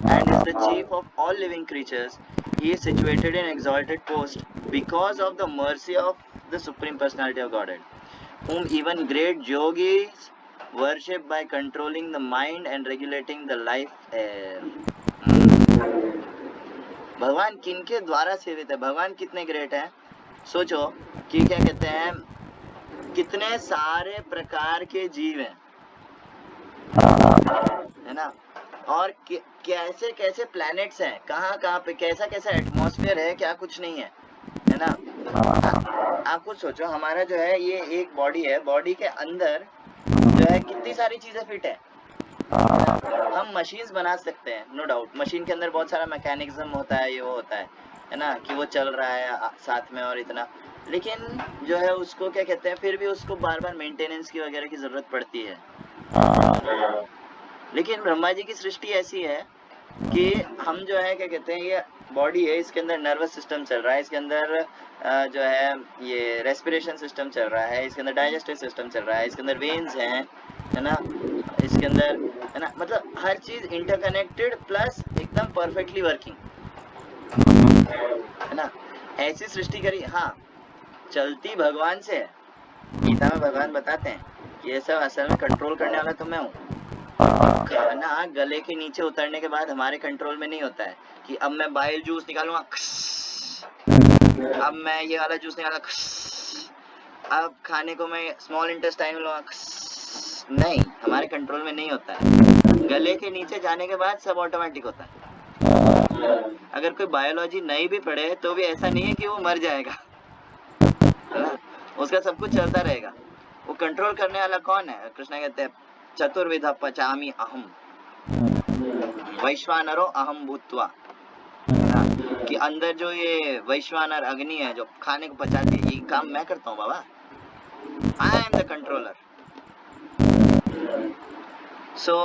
and is the chief of all living creatures, he is situated in exalted post because of the mercy of the supreme personality of Godhead, whom even great yogis worship by controlling the mind and regulating the life air. भगवान किनके द्वारा सेवित है? भगवान कितने ग्रेट हैं। सोचो कि क्या कहते हैं, कितने सारे प्रकार के जीव हैं, है ना, और कैसे कैसे प्लैनेट्स हैं, कहाँ कहाँ पे कैसा कैसा एटमॉस्फेयर है, क्या कुछ नहीं है ना। आप कुछ सोचो, हमारा जो है ये एक बॉडी है, बॉडी के अंदर जो है कितनी सारी चीजें फिट है। हम मशीन्स बना सकते हैं, नो डाउट, मशीन के अंदर बहुत सारा मैकेनिज्म होता है, ये वो होता है ना, कि वो चल रहा है साथ में और इतना, लेकिन जो है उसको क्या कहते हैं, फिर भी उसको बार बार मेंटेनेंस की वगैरह की जरूरत पड़ती है। लेकिन ब्रह्मा जी की सृष्टि ऐसी है कि हम जो है क्या कहते हैं, ये बॉडी है, इसके अंदर नर्वस सिस्टम चल रहा है, इसके अंदर जो है ये रेस्पिरेशन सिस्टम चल रहा है, इसके अंदर डाइजेस्टिव सिस्टम चल रहा है, इसके अंदर वेन्स हैं, है ना, इसके अंदर, है ना, मतलब हर चीज इंटरकनेक्टेड प्लस एकदम परफेक्टली वर्किंग, है ना। ऐसी सृष्टि करी। हाँ, चलती भगवान से है। गीता में भगवान बताते हैं कि ये सब असल में कंट्रोल करने वाला तो मैं हूँ। खाना गले के नीचे उतरने के बाद हमारे कंट्रोल में नहीं होता है कि अब मैं बाइल जूस निकालूंगा, अब मैं ये वाला जूस निकालूंगा, अब खाने को मैं स्मॉल इंटेस्टाइन लूंगा, नहीं, हमारे कंट्रोल में नहीं होता है। गले के नीचे जाने के बाद सब ऑटोमेटिक होता है। अगर कोई बायोलॉजी नहीं भी पढ़े तो भी ऐसा नहीं है कि वो मर जाएगा, है ना, उसका सब कुछ चलता रहेगा। वो कंट्रोल करने वाला कौन है? कृष्ण कहते हैं चतुर्विधा पचामी अहम वैश्वानरो अहम भूत्वा, कि अंदर जो ये वैश्वानर अग्नि है जो खाने को पचाती है, ये काम मैं करता हूँ बाबा, आई एम द कंट्रोलर। सो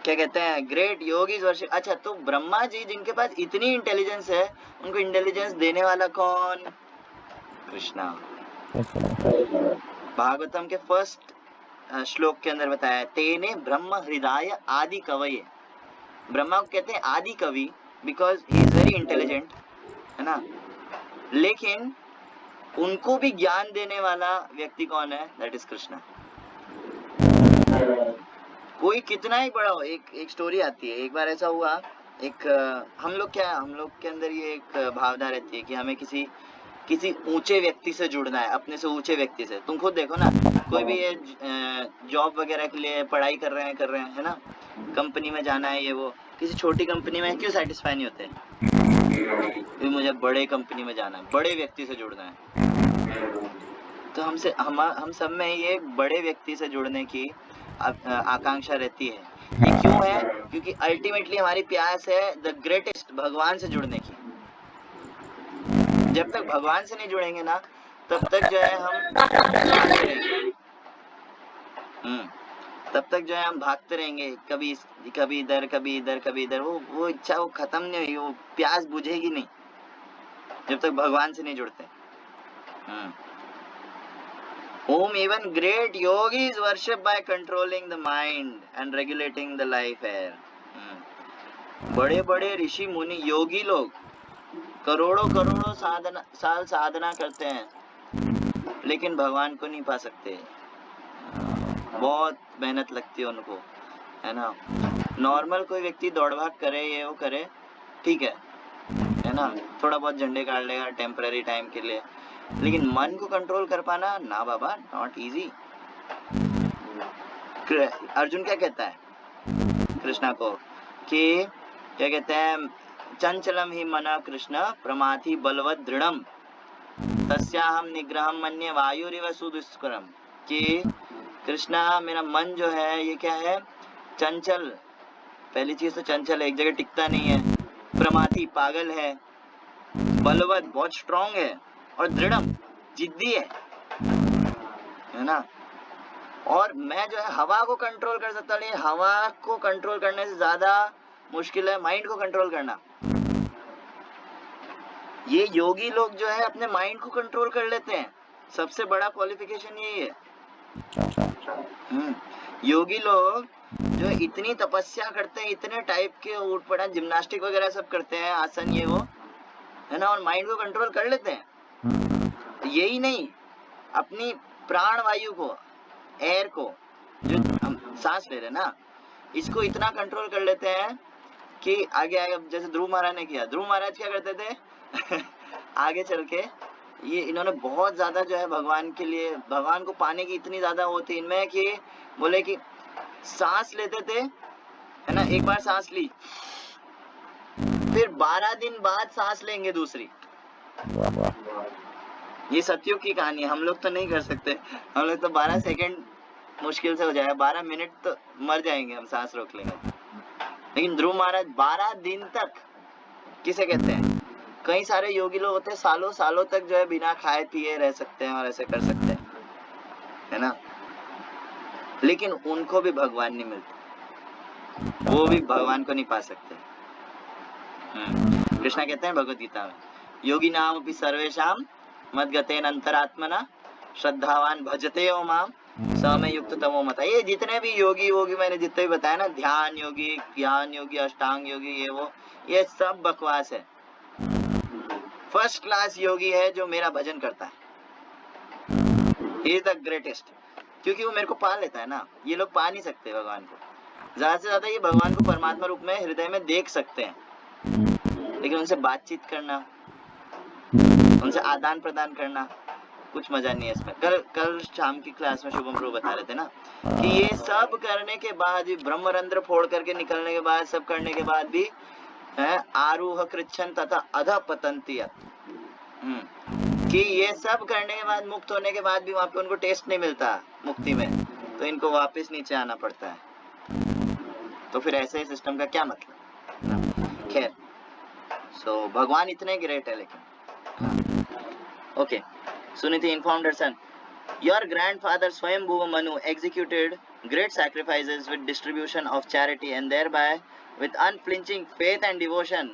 क्या कहते हैं, ग्रेट योगीज वर्शिप। अच्छा, तो ब्रह्मा जी जिनके पास इतनी इंटेलिजेंस है, उनको इंटेलिजेंस देने वाला कौन? कृष्णा। भागवतम के फर्स्ट श्लोक के अंदर बताया, तेने ब्रह्म हृदय आदि कवये। ब्रह्मा को कहते हैं आदि कवि because he is very intelligent, है ना, लेकिन उनको भी ज्ञान देने वाला व्यक्ति कौन है? That is Krishna. कोई कितना ही बड़ा हो, एक स्टोरी आती है, एक बार ऐसा हुआ, एक हम लोग के अंदर ये एक भावना रहती है कि हमें किसी ऊंचे व्यक्ति से जुड़ना है, अपने से ऊंचे व्यक्ति से। तुम खुद देखो ना, कोई भी ये जॉब वगैरह के लिए पढ़ाई कर रहे हैं, है ना, कंपनी में जाना है, ये वो, किसी छोटी कंपनी में क्यों सेटिस्फाई नहीं होते? मुझे बड़े कंपनी में जाना है, बड़े व्यक्ति से जुड़ना है। तो हम सब में ये बड़े व्यक्ति से जुड़ने की आकांक्षा रहती है। ये क्यों है? क्योंकि अल्टीमेटली हमारी प्यास है द ग्रेटेस्ट, भगवान से जुड़ने की। जब तक भगवान से नहीं जुड़ेंगे ना, तब तक जो है हम भागते रहेंगे। तब तक जो है हम भागते रहेंगे, कभी इधर, कभी इधर, वो इच्छा वो खत्म नहीं होगी, वो प्यास बुझेगी नहीं जब तक भगवान से नहीं जुड़ते। Whom even great yogis worship by controlling the mind and regulating the life air. बड़े बड़े ऋषि मुनि योगी लोग करोड़ों करोड़ों साल साधना करते हैं, लेकिन भगवान को नहीं पा सकते। बहुत मेहनत लगती है उनको, है ना। नॉर्मल कोई व्यक्ति दौड़ भाग करे, ये वो करे, ठीक है ना, थोड़ा बहुत झंडे गाड़ लेगा टेम्पररी टाइम के लिए, लेकिन मन को कंट्रोल कर पाना, ना बाबा, नॉट इजी। अर्जुन क्या कहता है कृष्णा को कि क्या कहते हैं, चंचलम ही मना कृष्ण प्रमाथि बलवत दृढ़म तस्याहम निग्रहम मन्ये वायुरिव सुदुष्करम, कि कृष्णा मेरा मन जो है ये क्या है, चंचल, पहली चीज तो चंचल है, एक जगह टिकता नहीं है, प्रमाथि पागल है, बलवत बहुत स्ट्रांग है, और दृढ़म जिद्दी है ना। और मैं जो है हवा को कंट्रोल कर सकता, नहीं, हवा को कंट्रोल करने से ज्यादा मुश्किल है माइंड को कंट्रोल करना। ये योगी लोग जो है अपने माइंड को कंट्रोल कर लेते हैं, सबसे बड़ा क्वालिफिकेशन यही है। योगी लोग जो इतनी तपस्या करते हैं, इतने टाइप के ऊट पड़ा जिम्नास्टिक वगैरह सब करते हैं, आसन ये वो, है ना, और माइंड को कंट्रोल कर लेते हैं। यही नहीं, अपनी प्राण वायु को, एयर को, जो हम सांस ले रहे हैं ना, इसको इतना कंट्रोल कर लेते हैं कि आगे आगे, जैसे ध्रुव महाराज ने किया। ध्रुव महाराज क्या करते थे आगे चल के ये इन्होंने बहुत ज्यादा जो है भगवान के लिए, भगवान को पाने की इतनी ज्यादा होती इनमें कि बोले कि सांस लेते थे, है ना, एक बार सांस ली, फिर 12 दिन बाद सांस लेंगे दूसरी। ये सत्युग की कहानी है, हम लोग तो नहीं कर सकते, हम लोग तो 12 सेकंड मुश्किल से हो जाएगा, 12 मिनट तो मर जाएंगे हम सांस रोक लेंगे। लेकिन ध्रुव महाराज 12 दिन तक, किसे कहते हैं, कई सारे योगी लोग होते हैं सालों सालों तक जो है बिना खाए पिए रह सकते हैं और ऐसे कर सकते हैं, है ना, लेकिन उनको भी भगवान नहीं मिलता, वो भी भगवान को नहीं पा सकते। कृष्णा कहते हैं भगवत गीता में, योगी नाम अपि सर्वेषाम मद्गतेन अंतरात्मना श्रद्धावान भजते ओ माम समय युक्त तमो मता। ये जितने भी योगी वोगी मैंने जितने भी बताया ना, ध्यान योगी, ज्ञान योगी, अष्टांग योगी, ये वो, ये सब बकवास है। फर्स्ट क्लास योगी है जो मेरा भजन करता है, ही इज द ग्रेटेस्ट, क्योंकि वो मेरे को पा लेता है ना। ये लोग पा नहीं सकते भगवान को, ज्यादा से ज्यादा ये भगवान को परमात्मा रूप में हृदय में देख सकते हैं, लेकिन उनसे बातचीत करना, उनसे आदान प्रदान करना, कुछ मजा नहीं है इसमें। कल शाम की क्लास में शुभम प्रभु बता रहे थे ना कि ये सब करने के बाद भी, ब्रह्मरंध्र फोड़ करके निकलने के बाद, सब करने के बाद भी आरूह कृच्छन तथा अध पतंती, कि ये सब करने के बाद, मुक्त होने के बाद भी वहां पे उनको टेस्ट नहीं मिलता मुक्ति में, तो इनको वापस नीचे आना पड़ता है। तो फिर ऐसे सिस्टम का क्या मतलब। खैर, सो भगवान इतने ग्रेट है, लेकिन okay, Suniti informed her son, your grandfather Swayambhuva Manu executed great sacrifices with distribution of charity, and thereby with unflinching faith and devotion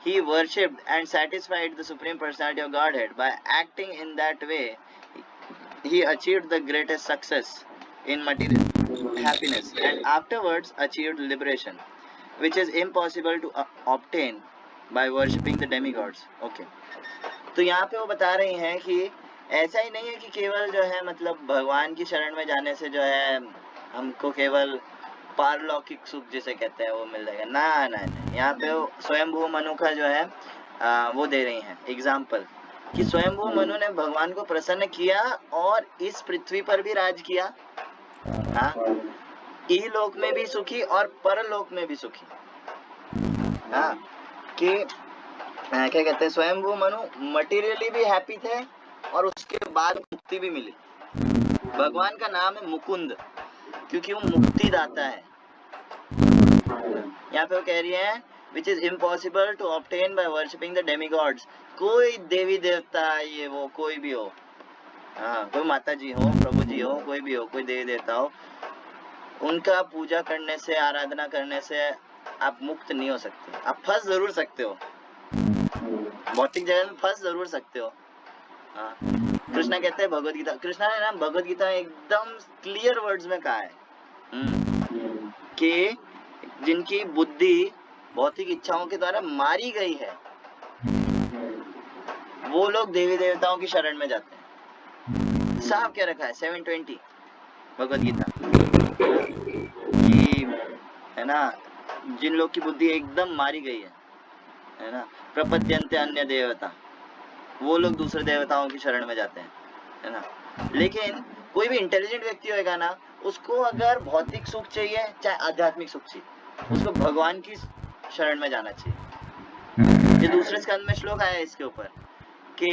he worshipped and satisfied the Supreme Personality of Godhead. By acting in that way, he achieved the greatest success in material happiness and afterwards achieved liberation, which is impossible to obtain by worshipping the demigods. Okay. तो यहाँ पे वो बता रही हैं कि ऐसा ही नहीं है कि केवल जो है मतलब भगवान की शरण में जाने से जो है हमको केवल पारलौकिक सुख जिसे कहते हैं वो मिल जाएगा, ना ना ना। यहाँ पे वो स्वयंभू मनु का जो है वो दे रही हैं एग्जाम्पल, कि स्वयंभू मनु ने भगवान को प्रसन्न किया और इस पृथ्वी पर भी राज किया, हाँ, इहलोक में भी सुखी और परलोक में भी सुखी, हाँ, कि क्या कहते हैं, स्वयंभू मनु मटेरियली भी हैप्पी थे और उसके बाद मुक्ति भी मिली। भगवान का नाम है मुकुंद, क्योंकि वो मुक्ति दाता है। यहाँ पे वो कह रही है which is impossible to obtain by worshipping the demigods. कोई देवी देवता ये वो कोई भी हो, हाँ, कोई माता जी हो, प्रभु जी हो, कोई भी हो, कोई देवी देवता हो, उनका पूजा करने से, आराधना करने से आप मुक्त नहीं हो सकते। आप फंस जरूर सकते हो, भौतिक जगत में फंस जरूर सकते हो। हाँ, कृष्णा कहते हैं भगवत गीता, कृष्णा ने ना भगवत गीता एकदम क्लियर वर्ड्स में कहा है कि जिनकी बुद्धि भौतिक इच्छाओं के द्वारा मारी गई है, वो लोग देवी देवताओं की शरण में जाते हैं। साफ क्या रखा है 720 भगवत गीता कि है ना, जिन लोग की बुद्धि एकदम मारी गई है ना, प्रपद्यन्ते अन्य देवता, वो लोग दूसरे देवताओं की शरण में जाते हैं, है ना। लेकिन कोई भी इंटेलिजेंट व्यक्ति होगा ना, उसको अगर भौतिक सुख चाहिए चाहे आध्यात्मिक सुख चाहिए, उसको भगवान की शरण में जाना चाहिए। ये दूसरे स्कंद में श्लोक आया है इसके ऊपर कि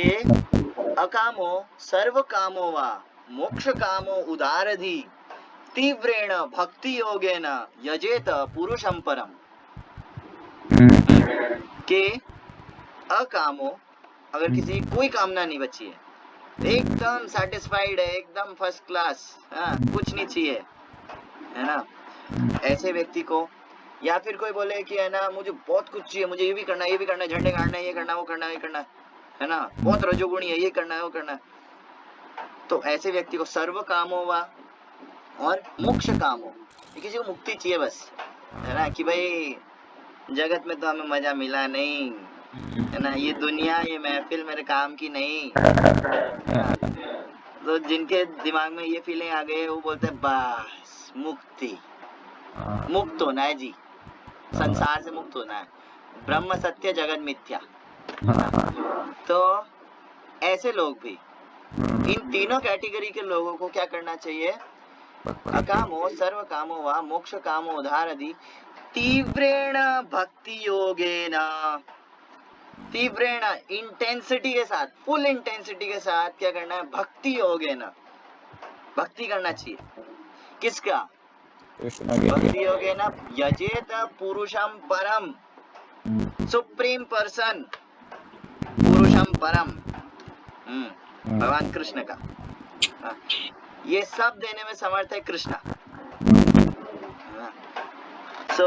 अकामो सर्व कामो वा मोक्ष कामो उदारधि तीव्रेण भक्ति योगेन यजेत पुरुषं परम। के अकामो, अगर किसी कोई कामना नहीं बची है, एकदम सेटिस्फाइड है, एकदम फर्स्ट क्लास, कुछ नहीं चाहिए, है ना, ऐसे व्यक्ति को, या फिर कोई बोले कि है ना मुझे बहुत कुछ चाहिए, मुझे ये भी करना है, ये भी करना है, झंडे गाड़ना है, ये करना है, वो करना है, ये करना है ना, बहुत रजोगुणी है, ये करना है, वो करना है, तो ऐसे व्यक्ति को सर्व कामो वा और मोक्ष कामो, किसी को मुक्ति चाहिए बस, है ना, कि भाई जगत में तो हमें मजा मिला नहीं, है ना, ये दुनिया ये महफिल मेरे काम की नहीं, तो जिनके दिमाग में ये फीलिंग आ गई वो बोलते हैं बस मुक्ति, मुक्त होना है जी, संसार से मुक्त होना है, ब्रह्म सत्य जगत मिथ्या। तो ऐसे लोग भी, इन तीनों कैटेगरी के लोगों को क्या करना चाहिए, अकामो सर्व कामो वा मोक्ष कामो उदारधि तीव्रेण भक्ति योगेन, तीव्रेण इंटेंसिटी के साथ, फुल इंटेंसिटी के साथ क्या करना है, भक्ति योगेन, भक्ति करना चाहिए, किसका, भक्ति योगेन यजेत पुरुषम परम, सुप्रीम पर्सन, पुरुषम परम, भगवान कृष्ण का, ये सब देने में समर्थ है कृष्णा। सो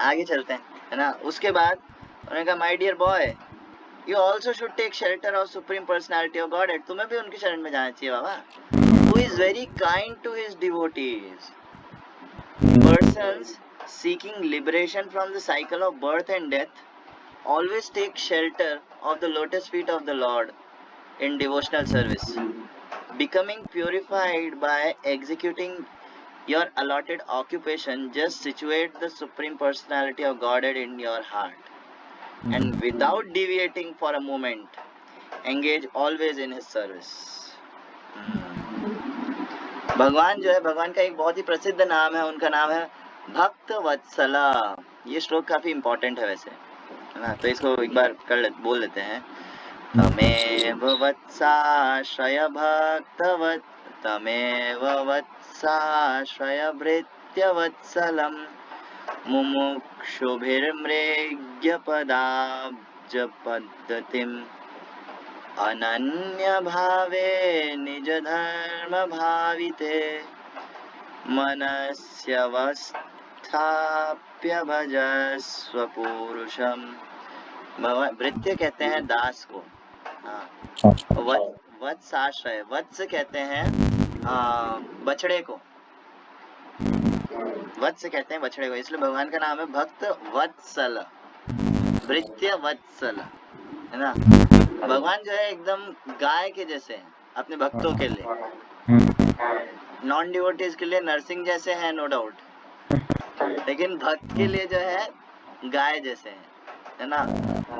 आगे चलते हैं, है ना। उसके बाद उन्होंने कहा my dear boy you also should take shelter of supreme personality of God, तुम्हें भी उनकी शरण में जाना चाहिए बाबा, who is very kind to his devotees, persons seeking liberation from the cycle of birth and death always take shelter of the lotus feet of the Lord in devotional service, becoming purified by executing your allotted occupation. Just situate the supreme personality of Godhead in your heart and without deviating for a moment engage always in his service. भगवान जो है, भगवान का एक बहुत ही प्रसिद्ध नाम है, उनका नाम है भक्त वत्सला। ये श्लोक काफी इम्पोर्टेंट है वैसे, है ना, तो इसको एक बार बोल लेते हैं। तमेव वत्साश्रय भक्तवत्, तमेव वत्साश्रय भृत्य वत्सलम्, मुमुक्षुभिर्मृग्य पदाब्ज पद्धतिम्, अनन्य भावे निज धर्म भाविते, मनस्य वस्थाप्य भजस्व पुरुषम। भृत्य कहते हैं दास को, वत्साश्रय, वत्स कहते हैं बछड़े को, वत्स कहते हैं बछड़े को, इसलिए भगवान का नाम है भक्त वत्सल, भृत्य वत्सल, है ना। भगवान जो है एकदम गाय के जैसे हैं अपने भक्तों के लिए, नॉन डिवोटीज के लिए नरसिंह जैसे हैं नो डाउट, लेकिन भक्त के लिए जो है गाय जैसे हैं, है ना।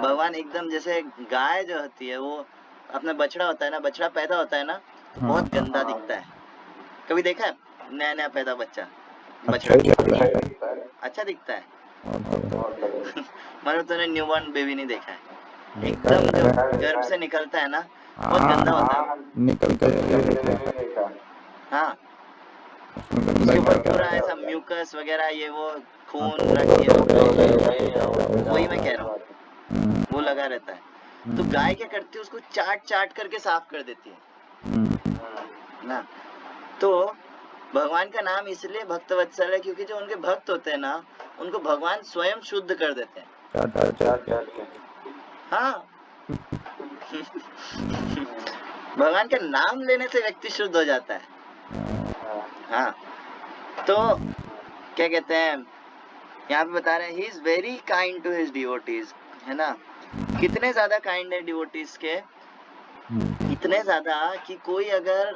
भगवान एकदम जैसे गाय जो होती है, वो अपना बछड़ा होता है ना, बछड़ा पैदा होता है ना तो बहुत गंदा दिखता है, कभी देखा है नया नया पैदा बच्चा बछड़ा, अच्छा दिखता है मतलब तूने न्यूबॉर्न बेबी नहीं देखा है, एकदम जो गर्भ से निकलता है ना बहुत गंदा होता है, हाँ, उसके ऊपर पूरा ऐसा म्यूकस वगैरह ये वो खून वही मैं कह रहा हूँ, वो लगा रहता है। तो गाय क्या करती है, उसको चाट चाट करके साफ कर देती है ना। तो भगवान का नाम इसलिए भक्तवत्सल है क्योंकि जो उनके भक्त होते हैं ना, उनको भगवान स्वयं शुद्ध कर देते हैं, हाँ भगवान का नाम लेने से व्यक्ति शुद्ध हो जाता है, हाँ। तो क्या कहते हैं, यहाँ पे बता रहे हैं he is very kind to his devotees, है ना, कितने ज्यादा काइंड है डिवोटीज के, इतने ज्यादा कि कोई अगर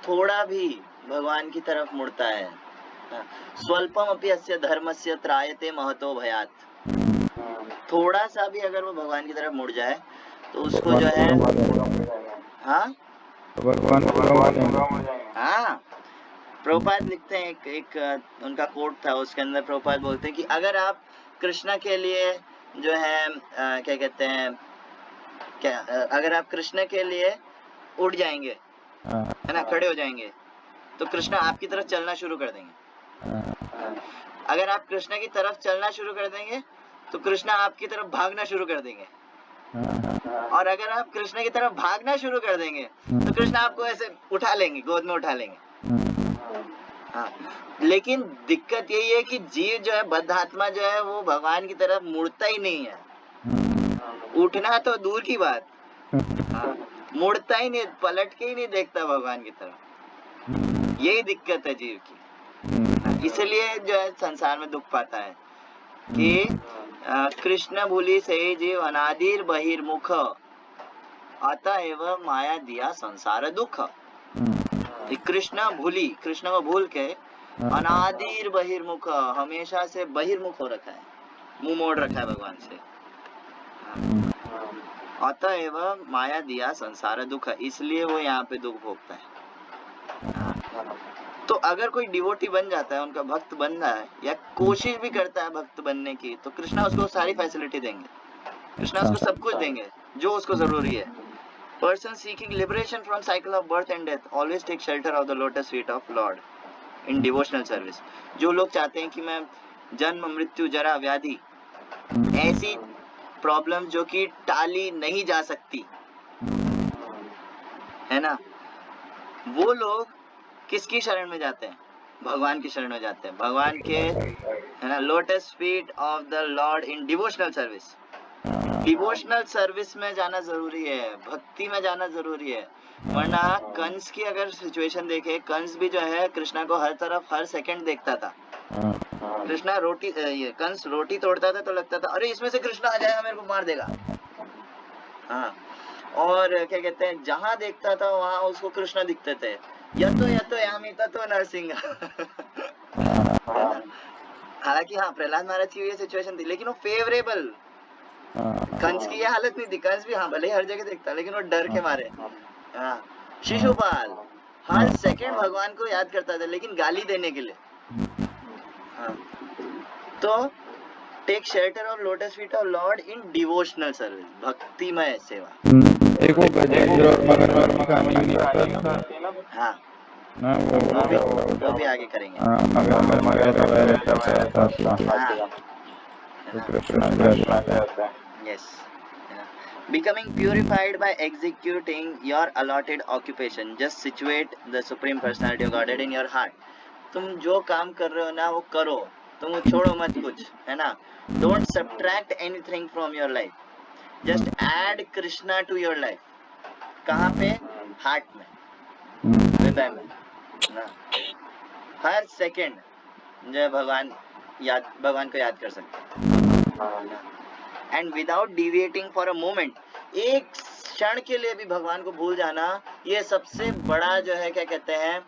थोड़ा भी भगवान की तरफ मुड़ता है, स्वल्पम अपि अस्य धर्मस्य त्रायते महतो भयात्, थोड़ा सा भी अगर वो भगवान की तरफ मुड़ जाए तो उसको जो है, हाँ हाँ, प्रभुपाद लिखते हैं, एक उनका कोट था, उसके अंदर प्रभुपाद बोलते हैं कि अगर आप कृष्णा के लिए जो है क्या कहते हैं, क्या अगर आप कृष्ण के लिए उड़ जाएंगे, है ना, खड़े हो जाएंगे, तो कृष्णा आपकी तरफ चलना शुरू कर देंगे। अगर आप कृष्णा की तरफ चलना शुरू कर देंगे तो कृष्णा आपकी तरफ भागना शुरू कर देंगे, और अगर आप कृष्ण की तरफ भागना शुरू कर देंगे तो कृष्ण आपको ऐसे उठा लेंगे, गोद में उठा लेंगे। हाँ, लेकिन दिक्कत यही है कि जीव जो है, बद्ध आत्मा जो है, वो भगवान की तरफ मुड़ता ही नहीं है, उठना तो दूर की बात, हाँ, मुड़ता ही नहीं, पलट के ही नहीं देखता भगवान की तरफ। यही दिक्कत है जीव की, इसलिए जो है संसार में दुख पाता है कि कृष्ण भूली से जीव अनादिर बहिर्मुख, अतएव माया दिया संसार दुख। कृष्ण भूली, कृष्ण को भूल के अनादिर बहिर्मुख, हमेशा से बहिर्मुख हो रखा है, मुंह मोड़ रखा है भगवान से, अतएव माया दिया संसार दुख, इसलिए वो यहाँ पे दुख भोगता है। तो अगर कोई डिवोटी बन जाता है, उनका भक्त बन रहा है या कोशिश भी करता है भक्त बनने की, तो कृष्णा उसको सारी फैसिलिटी देंगे, कृष्णा उसको सब कुछ देंगे जो उसको जरूरी है। Person seeking liberation from cycle of birth and death always take shelter of the lotus feet of Lord in devotional service. जो लोग चाहते हैं कि मैं जन्म मृत्यु जरा व्याधि ऐसी प्रॉब्लम जो कि टाली नहीं जा सकती, है ना, वो लोग किसकी शरण में जाते हैं? भगवान की शरण में जाते हैं, भगवान के, है ना, lotus feet of the Lord in devotional service. Devotional service में जाना जरूरी है, भक्ति में जाना जरूरी है, वरना कंस की अगर सिचुएशन देखे, कंस भी जो है कृष्णा को हर तरफ हर सेकंड देखता था। कृष्णा रोटी, ये कंस रोटी तोड़ता था तो लगता था अरे इसमें से कृष्णा आ जाएगा, मेरे को मार देगा। हाँ, और क्या कहते हैं, जहाँ देखता था वहाँ उसको कृष्णा दिखते थे, यतो यामी ततो नरसिंह। हालांकि हाँ, प्रहलाद महाराज की ये सिचुएशन थी, लेकिन वो फेवरेबल, कंस की ये हालत नहीं थी, कंस भी हाँ भले ही हर जगह देखता, लेकिन वो डर के मारे। हाँ, शिशुपाल हर सेकंड भगवान को याद करता था, लेकिन गाली देने के लिए। हाँ, तो take shelter of lotus feet of Lord in devotional service, भक्तिमय सेवा। एक वो गजेंद्र और मगरमच्छ की कहानी भी नहीं बताई ना? हाँ ना वो भी आगे करेंगे। Yes. Becoming purified by executing your allotted occupation. Just situate the Supreme Personality of Godhead in your heart. तुम जो काम कर रहे हो ना, वो करो, तुम छोड़ो मत कुछ, है ना। Don't subtract anything from your life. Just add Krishna to your life. कहाँ पे? हार्ट में, हृदय में ना। हर सेकंड जो भगवान को याद कर सकते हैं। And without deviating for a moment, एक क्षण के लिए भी भगवान को भूल जाना, ये सबसे बड़ा जो है क्या कहते हैं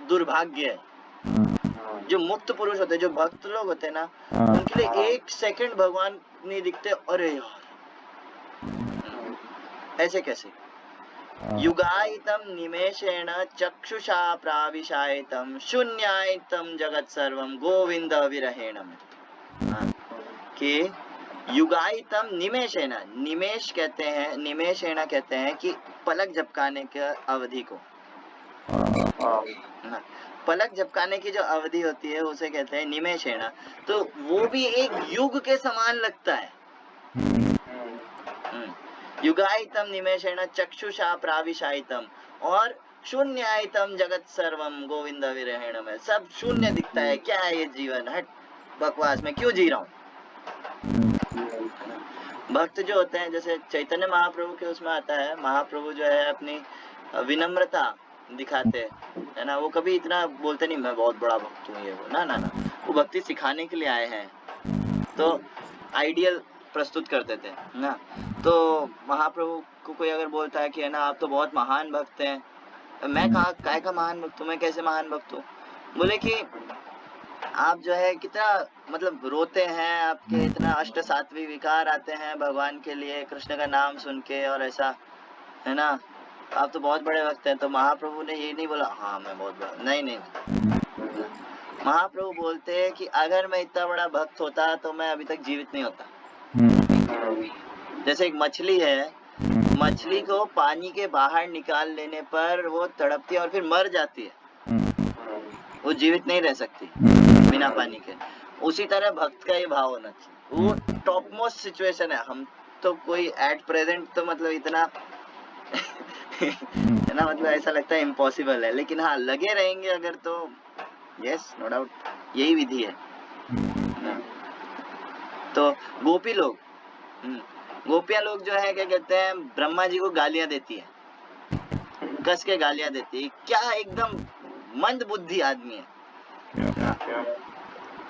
दुर्भाग्य है। जो मुक्त पुरुष होते हैं, जो भक्त लोग होते हैं ना, उनके लिए एक सेकंड भगवान नहीं दिखते, अरे यार ऐसे कैसे। युगायितम निमेषेण चक्षुषा प्राविशायितम शून्यायितम जगत सर्वम गोविंद विरहेणम। कि युगायितम निमेषेण, निमेष कहते हैं, निमेषेण कहते हैं कि पलक झपकाने के अवधि को, पलक झपकाने की जो अवधि होती है उसे कहते हैं निमेषेण। तो वो भी एक युग के समान लगता है। युगायितम निमेषेण चक्षुषा प्राविशायितम और शून्यायितम जगत सर्वम गोविंद विरहेणम है। सब शून्य दिखता है, क्या है ये जीवन, हट बकवास में क्यों जी रहा हूँ। भक्त जो होते हैं, जैसे चैतन्य महाप्रभु के उसमें आता है, महाप्रभु जो है अपनी विनम्रता दिखाते है ना, वो कभी इतना बोलते नहीं मैं बहुत बड़ा भक्त हूँ ये वो, ना ना ना, वो भक्ति सिखाने के लिए आए हैं। तो आइडियल प्रस्तुत करते थे ना। तो महाप्रभु को कोई अगर बोलता है कि है ना आप तो बहुत महान भक्त हैं, मैं कहा काय का महान भक्त हूँ, मैं कैसे महान भक्त हूँ? बोले कि आप जो है कितना मतलब रोते हैं, आपके इतना अष्ट सात्विक विकार आते हैं भगवान के लिए कृष्ण का नाम सुन के, और ऐसा है ना, आप तो बहुत बड़े भक्त हैं। तो महाप्रभु ने ये नहीं बोला हाँ मैं बहुत बड़ा, नहीं नहीं, महाप्रभु बोलते हैं कि अगर मैं इतना बड़ा भक्त होता तो मैं अभी तक जीवित नहीं होता। जैसे एक मछली है, मछली को पानी के बाहर निकाल लेने पर वो तड़पती है और फिर मर जाती है, वो जीवित नहीं रह सकती बिना पानी के। उसी तरह भक्त का ये भाव होना चाहिए। वो टॉप मोस्ट सिचुएशन है, हम तो कोई एट प्रेजेंट तो मतलब इतना है ना, मतलब ऐसा लगता है इम्पॉसिबल है, लेकिन हाँ लगे रहेंगे अगर तो यस नो डाउट यही विधि है। तो गोपी लोग, गोपियां लोग जो है क्या कहते हैं, ब्रह्मा जी को गालियां देती है, कस के गालियां देती है, क्या एकदम मंद बुद्धि आदमी है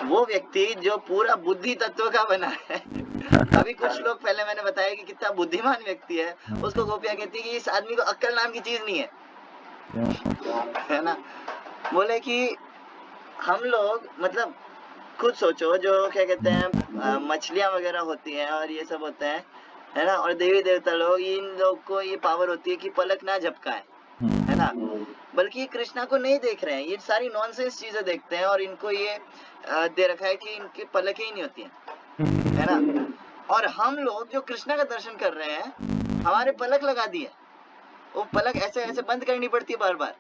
वो व्यक्ति जो पूरा बुद्धि तत्व का बना है। अभी कुछ लोग पहले मैंने बताया कि कितना बुद्धिमान व्यक्ति है, उसको गोपियां कहती है कि इस आदमी को अक्ल नाम की चीज नहीं है ना। बोले कि हम लोग मतलब खुद सोचो, जो क्या कहते हैं मछलियां वगैरह होती हैं और ये सब होते हैं है ना, और देवी देवता लोग, इन लोग को ये पावर होती है कि पलक ना झपकाए है ना, बल्कि कृष्णा को नहीं देख रहे हैं, ये सारी नॉनसेंस चीजें देखते हैं और इनको ये दे रखा है कि इनकी पलकें ही नहीं होती है ना। और हम लोग जो कृष्णा का दर्शन कर रहे हैं, हमारे पलक लगा दिए, वो पलक ऐसे ऐसे बंद करनी पड़ती है बार बार।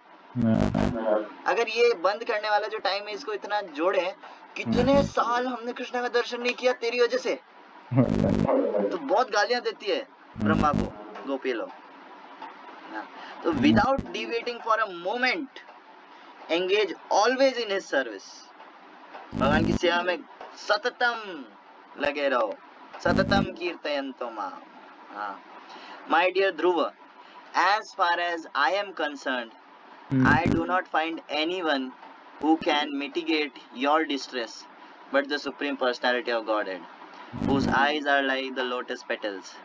अगर ये बंद करने वाला जो टाइम है इसको इतना जोड़े, कितने साल हमने कृष्णा का दर्शन नहीं किया तेरी वजह से, तो बहुत गालियां देती है ब्रह्मा को गोपी लोग। तो without deviating for a moment, engage always in his service, भगवान की सेवा में सततम लगे रहो, सततम कीर्तयन्तो माम। My dear Dhruva, as far as I am concerned, I do not find anyone who can mitigate your distress but the Supreme Personality of Godhead, whose eyes are like the lotus petals.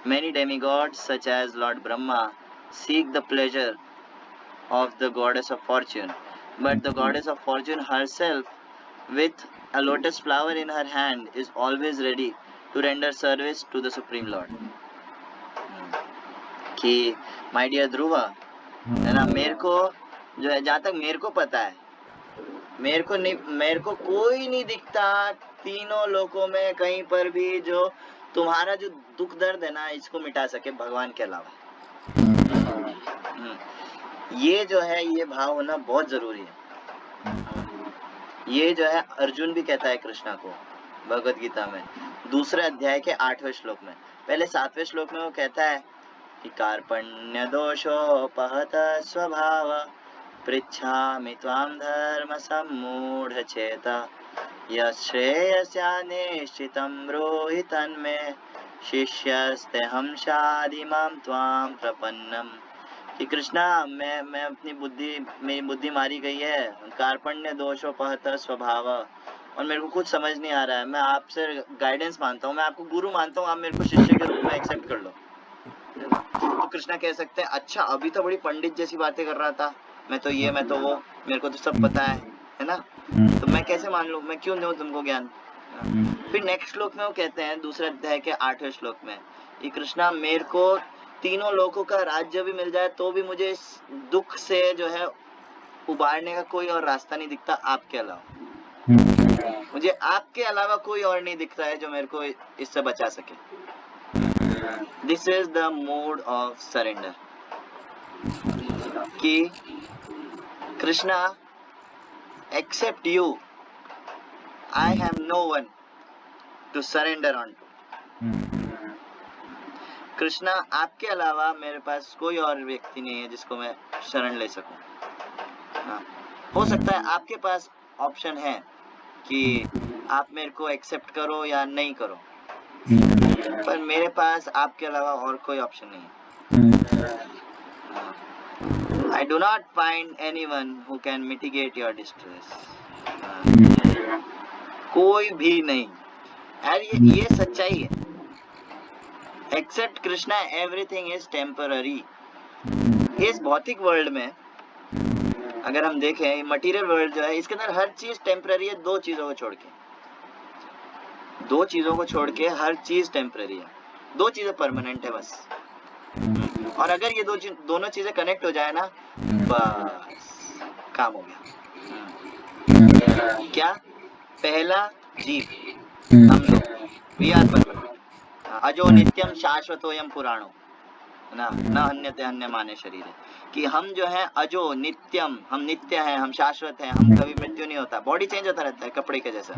Many demigods such as Lord Brahma seek the pleasure of the goddess of fortune, but the goddess of fortune herself, with a lotus flower in her hand, is always ready to render service to the Supreme Lord. कि माय डियर ध्रुव है ना, मेरे को जो है, जहाँ तक मेरे को पता है, मेरे को कोई नहीं दिखता तीनों लोकों में कहीं पर भी जो तुम्हारा जो दुख दर्द है ना इसको मिटा सके भगवान के अलावा। ये जो है ये भाव होना बहुत जरूरी है। ये जो है अर्जुन भी कहता है कृष्णा को भगवद गीता में दूसरे अध्याय के 8वें श्लोक में। पहले 7वें श्लोक में वो कहता है कि कार्पण्य दोषोपहत स्वभाव पृच्छामि त्वां धर्म सम्मूढ़ चेता यश्रेयस्यानिश्चितं ब्रूहि तन्मे शिष्यस्तेऽहं शाधिमां त्वां प्रपन्नम। कि कृष्णा मैं अपनी मेरी बुद्धि मारी गई है, कार्पण्य दोषोपहत स्वभाव, और मेरे को कुछ समझ नहीं आ रहा है, मैं आपसे गाइडेंस मानता हूँ, मैं आपको गुरु मानता हूँ, आप मेरे को शिष्य के रूप में एक्सेप्ट कर लो। तो कृष्णा कह सकते हैं अच्छा अभी तो बड़ी पंडित जैसी बातें कर रहा था, मैं तो ये मैं तो वो, मेरे को तो सब पता है ना, तो मैं कैसे मान लूं, मैं क्यों दूं तुमको ज्ञान। फिर नेक्स्ट श्लोक में वो कहते हैं दूसरे अध्याय के 8वें श्लोक में कि कृष्णा मेरे को तीनों लोकों का राज्य भी मिल जाए तो भी मुझे इस दुख से जो है उबारने का कोई और रास्ता नहीं दिखता आपके अलावा। मुझे आपके अलावा कोई और नहीं दिख रहा है जो मेरे को इससे बचा सके। This is the mode of surrender कि Krishna except you I have no one to surrender on to. Krishna आपके अलावा मेरे पास कोई और व्यक्ति नहीं है जिसको मैं शरण ले सकूं। हो सकता है आपके पास ऑप्शन है कि आप मेरे को एक्सेप्ट करो या नहीं करो, पर मेरे पास आपके अलावा और कोई ऑप्शन नहीं है। I do not find anyone who can mitigate your distress. कोई भी नहीं। यार ये सच्चाई है। Except Krishna everything is temporary. इस भौतिक वर्ल्ड में अगर हम देखें, मटेरियल वर्ल्ड जो है इसके अंदर हर चीज टेम्पररी है, दो चीजों को छोड़ के हर चीज टेम्पररी है, दो चीजें परमानेंट है बस। और अगर ये दोनों चीजें कनेक्ट हो जाए ना, बस काम हो गया। क्या? पहला जीव, हम लोग वी आर परमानेंट, अजो नित्यम शाश्वतोयम पुराणो ना, न हन्यते हन्य माने शरीर, कि हम जो है अजो नित्यम, हम नित्य हैं, हम शाश्वत हैं, हम कभी मृत्यु नहीं होता। बॉडी चेंज होता रहता है कपड़े के जैसा,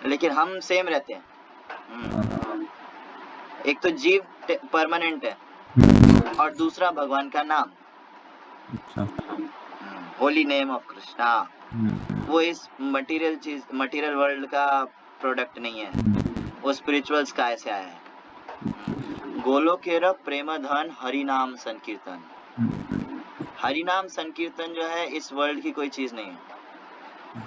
लेकिन हम सेम रहते हैं। एक तो जीव परमानेंट है और दूसरा भगवान का नाम, होली नेम ऑफ कृष्णा। वो इस मटेरियल वर्ल्ड का प्रोडक्ट नहीं है, वो स्पिरिचुअल स्काई से आया है। गोलोकेर प्रेम धन हरिनाम संकीर्तन। हरिनाम संकीर्तन जो है इस वर्ल्ड की कोई चीज नहीं है।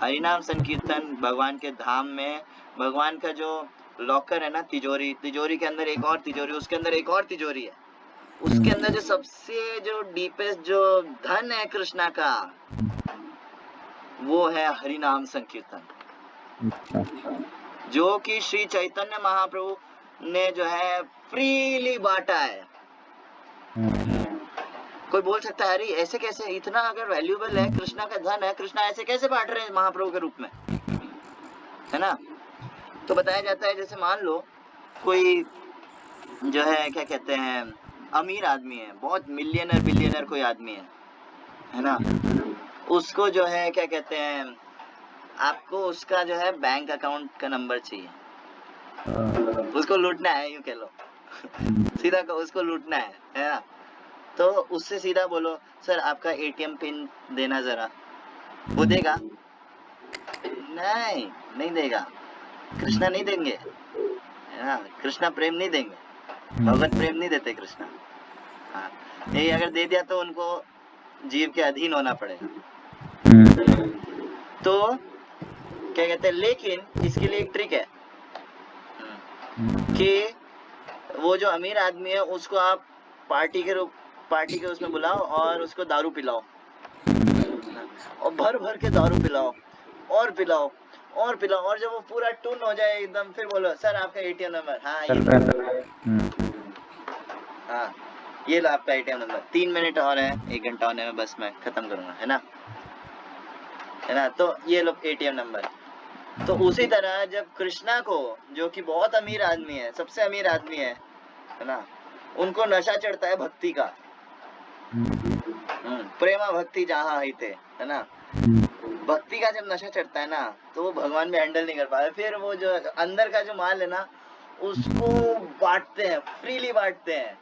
हरिनाम संकीर्तन भगवान के धाम में, भगवान का जो लॉकर है ना, तिजोरी के अंदर एक और तिजोरी, उसके अंदर एक और तिजोरी है, उसके अंदर जो सबसे जो डीपेस्ट जो धन है कृष्णा का, वो है हरिनाम संकीर्तन, जो कि श्री चैतन्य महाप्रभु ने जो है फ्रीली बांटा है। कोई बोल सकता है अरे ऐसे कैसे, इतना अगर वैल्यूएबल है, कृष्णा का धन है, कृष्णा ऐसे कैसे बांट रहे हैं महाप्रभु के रूप में, है ना? तो बताया जाता है जैसे मान लो कोई जो है क्या कहते हैं अमीर आदमी है, बहुत मिलियनर बिलियनर कोई आदमी है ना, उसको जो है क्या कहते हैं, आपको उसका जो है बैंक अकाउंट का नंबर चाहिए, उसको लूटना है, यूं कह लो सीधा उसको लूटना है ना? तो उससे सीधा बोलो सर आपका एटीएम पिन देना जरा, वो देगा? नहीं देगा। कृष्णा नहीं देंगे, है ना? कृष्णा प्रेम नहीं देंगे, भगवत प्रेम नहीं देते कृष्णा। हाँ, ये अगर दे दिया तो उनको जीव के अधीन होना पड़ेगा। तो क्या कहते हैं, लेकिन इसके लिए एक ट्रिक है कि वो जो अमीर आदमी है उसको आप पार्टी के उसमें बुलाओ और उसको दारू पिलाओ, और भर भर के दारू पिलाओ और पिलाओ और पिलाओ, और जब वो पूरा टून हो जाए एकदम, फिर बोलो सर आपका एटीएम नंबर, हाँ ये लो आपका एटीएम नंबर, 3 मिनट और है, 1 घंटा होने में बस मैं खत्म करूंगा, है ना? तो ये लो एटीएम नंबर। तो उसी तरह जब कृष्णा को, जो कि बहुत अमीर आदमी है, सबसे अमीर आदमी है ना, उनको नशा चढ़ता है भक्ति का, प्रेमा भक्ति जहाँ ही थे, है ना? भक्ति का जब नशा चढ़ता है ना, तो वो भगवान भी हैंडल नहीं कर पाते, फिर वो जो अंदर का जो माल है ना, उसको बांटते हैं, फ्रीली बांटते हैं।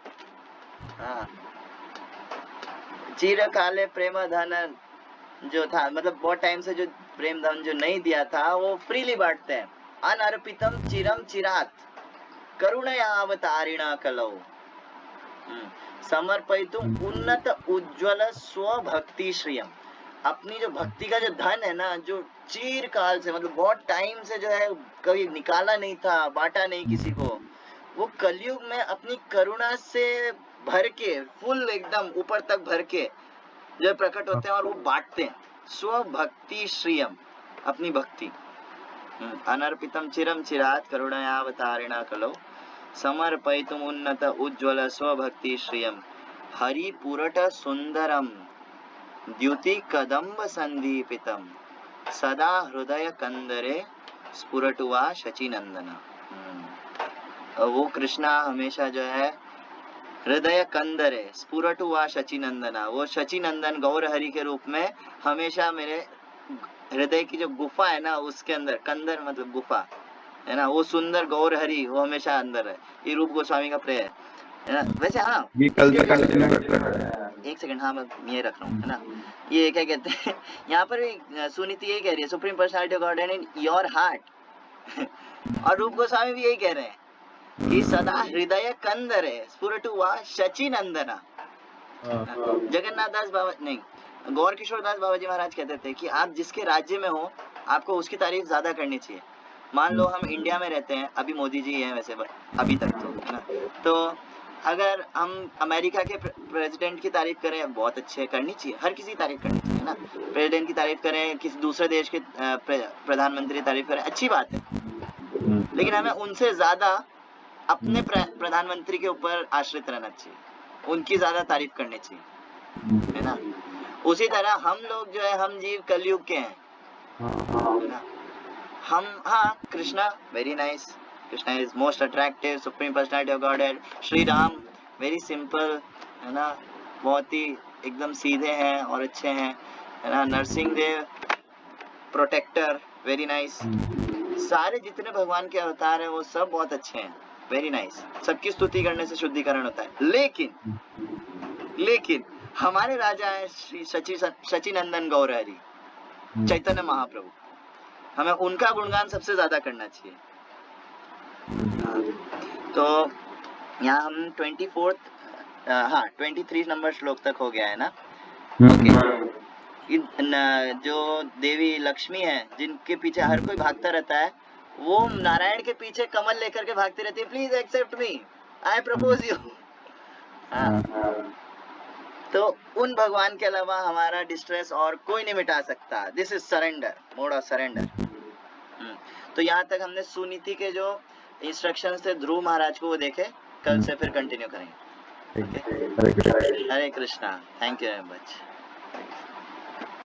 हाँ, चिर काले प्रेम धन जो था, मतलब बहुत टाइम से जो प्रेम धन जो नहीं दिया था, वो फ्रीली बांटते हैं। अनर्पितम चिरम चिरात करुणया अवतारिणा कलौ समर्पयितुम उन्नत उज्ज्वल स्वभक्ति श्रियम। अपनी जो भक्ति का जो धन है ना, जो चीर काल से, मतलब बहुत टाइम से जो है कभी निकाला नहीं था, बांटा नहीं किसी को, वो कलयुग में अपनी करुणा से भर के, फुल एकदम ऊपर तक भर के जो प्रकट होते हैं और वो बांटते हैं। स्वभक्ति श्रियम, अपनी भक्ति। अनर्पितम चिरम चिरात करुणयावतारिणा कलौ समर्पयितुम उन्नत उज्ज्वल स्वभक्ति श्रियम हरिपुरट सुंदरम द्युति कदम्ब संदीपितम सदा हृदय कंदरे स्फुरटुवा शचीनंदना। वो कृष्णा हमेशा जो है हृदय कंदरे स्फुरटुवा शचीनंदना, वो शचीनंदन गौर हरि के रूप में हमेशा मेरे हृदय की जो गुफा है ना, उसके अंदर, कंदर मतलब गुफा है ना, वो सुंदर गौर हरि वो हमेशा अंदर है। ये रूप गोस्वामी का प्रेय है ना। वैसे हाँ, ये कल तक एक सेकंड, हाँ मैं ये रख रहा हूँ, है ना। ये क्या कहते हैं यहाँ पर भी सुनीति यही कह रही है, supreme personality of God in your heart और रूप गोस्वामी भी यही कह रहे हैं कि सदा हृदय कंदर है स्फुरटुवा शची नंदना। जगन्नाथ दास बाबा नहीं, गौर किशोर दास बाबा जी महाराज कहते थे कि आप जिसके राज्य में हो, आपको उसकी तारीफ ज्यादा करनी चाहिए, मान लो हम इंडिया में रहते हैं, अभी मोदी जी हैं वैसे अभी तक तो, है ना। तो अगर हम अमेरिका के प्रेसिडेंट की तारीफ करें, बहुत अच्छे, करनी चाहिए, हर किसी की तारीफ करनी चाहिए, है ना। प्रेसिडेंट की तारीफ करें, किसी दूसरे देश के प्रधानमंत्री की तारीफ करें, अच्छी बात है, लेकिन हमें उनसे ज्यादा अपने प्रधानमंत्री के ऊपर आश्रित रहना चाहिए, उनकी ज्यादा तारीफ करनी चाहिए, है ना। उसी तरह हम लोग जो है, हम जीव कलयुग के हैं, है ना। हम, हाँ, Krishna very nice, Krishna is most attractive supreme personality of godhead. Shri Ram very simple, है ना, बहुत ही एकदम सीधे हैं और अच्छे हैं, है ना। Narsingh Dev protector, very nice. सारे जितने भगवान के अवतार हैं वो सब बहुत अच्छे हैं, वेरी नाइस। सबकी स्तुति करने से शुद्धिकरण होता है, लेकिन हमारे राजा है श्री सचिनंदन गौरहरि, चैतन्य महाप्रभु, हमें उनका गुणगान सबसे ज्यादा करना चाहिए। तो यहाँ हम 23 नंबर श्लोक तक हो गया है ना। ओके, जो देवी लक्ष्मी है, जिनके पीछे हर कोई भागता रहता है, वो नारायण के पीछे कमल लेकर के भागती रहती है, please accept me, I propose you. तो उन भगवान के अलावा हमारा डिस्ट्रेस और कोई नहीं मिटा सकता। This is surrender, mode of surrender. तो यहाँ तक हमने सुनीति के जो इंस्ट्रक्शंस थे ध्रुव महाराज को वो देखे, कल से फिर कंटिन्यू करेंगे। Hare Krishna, thank you very much.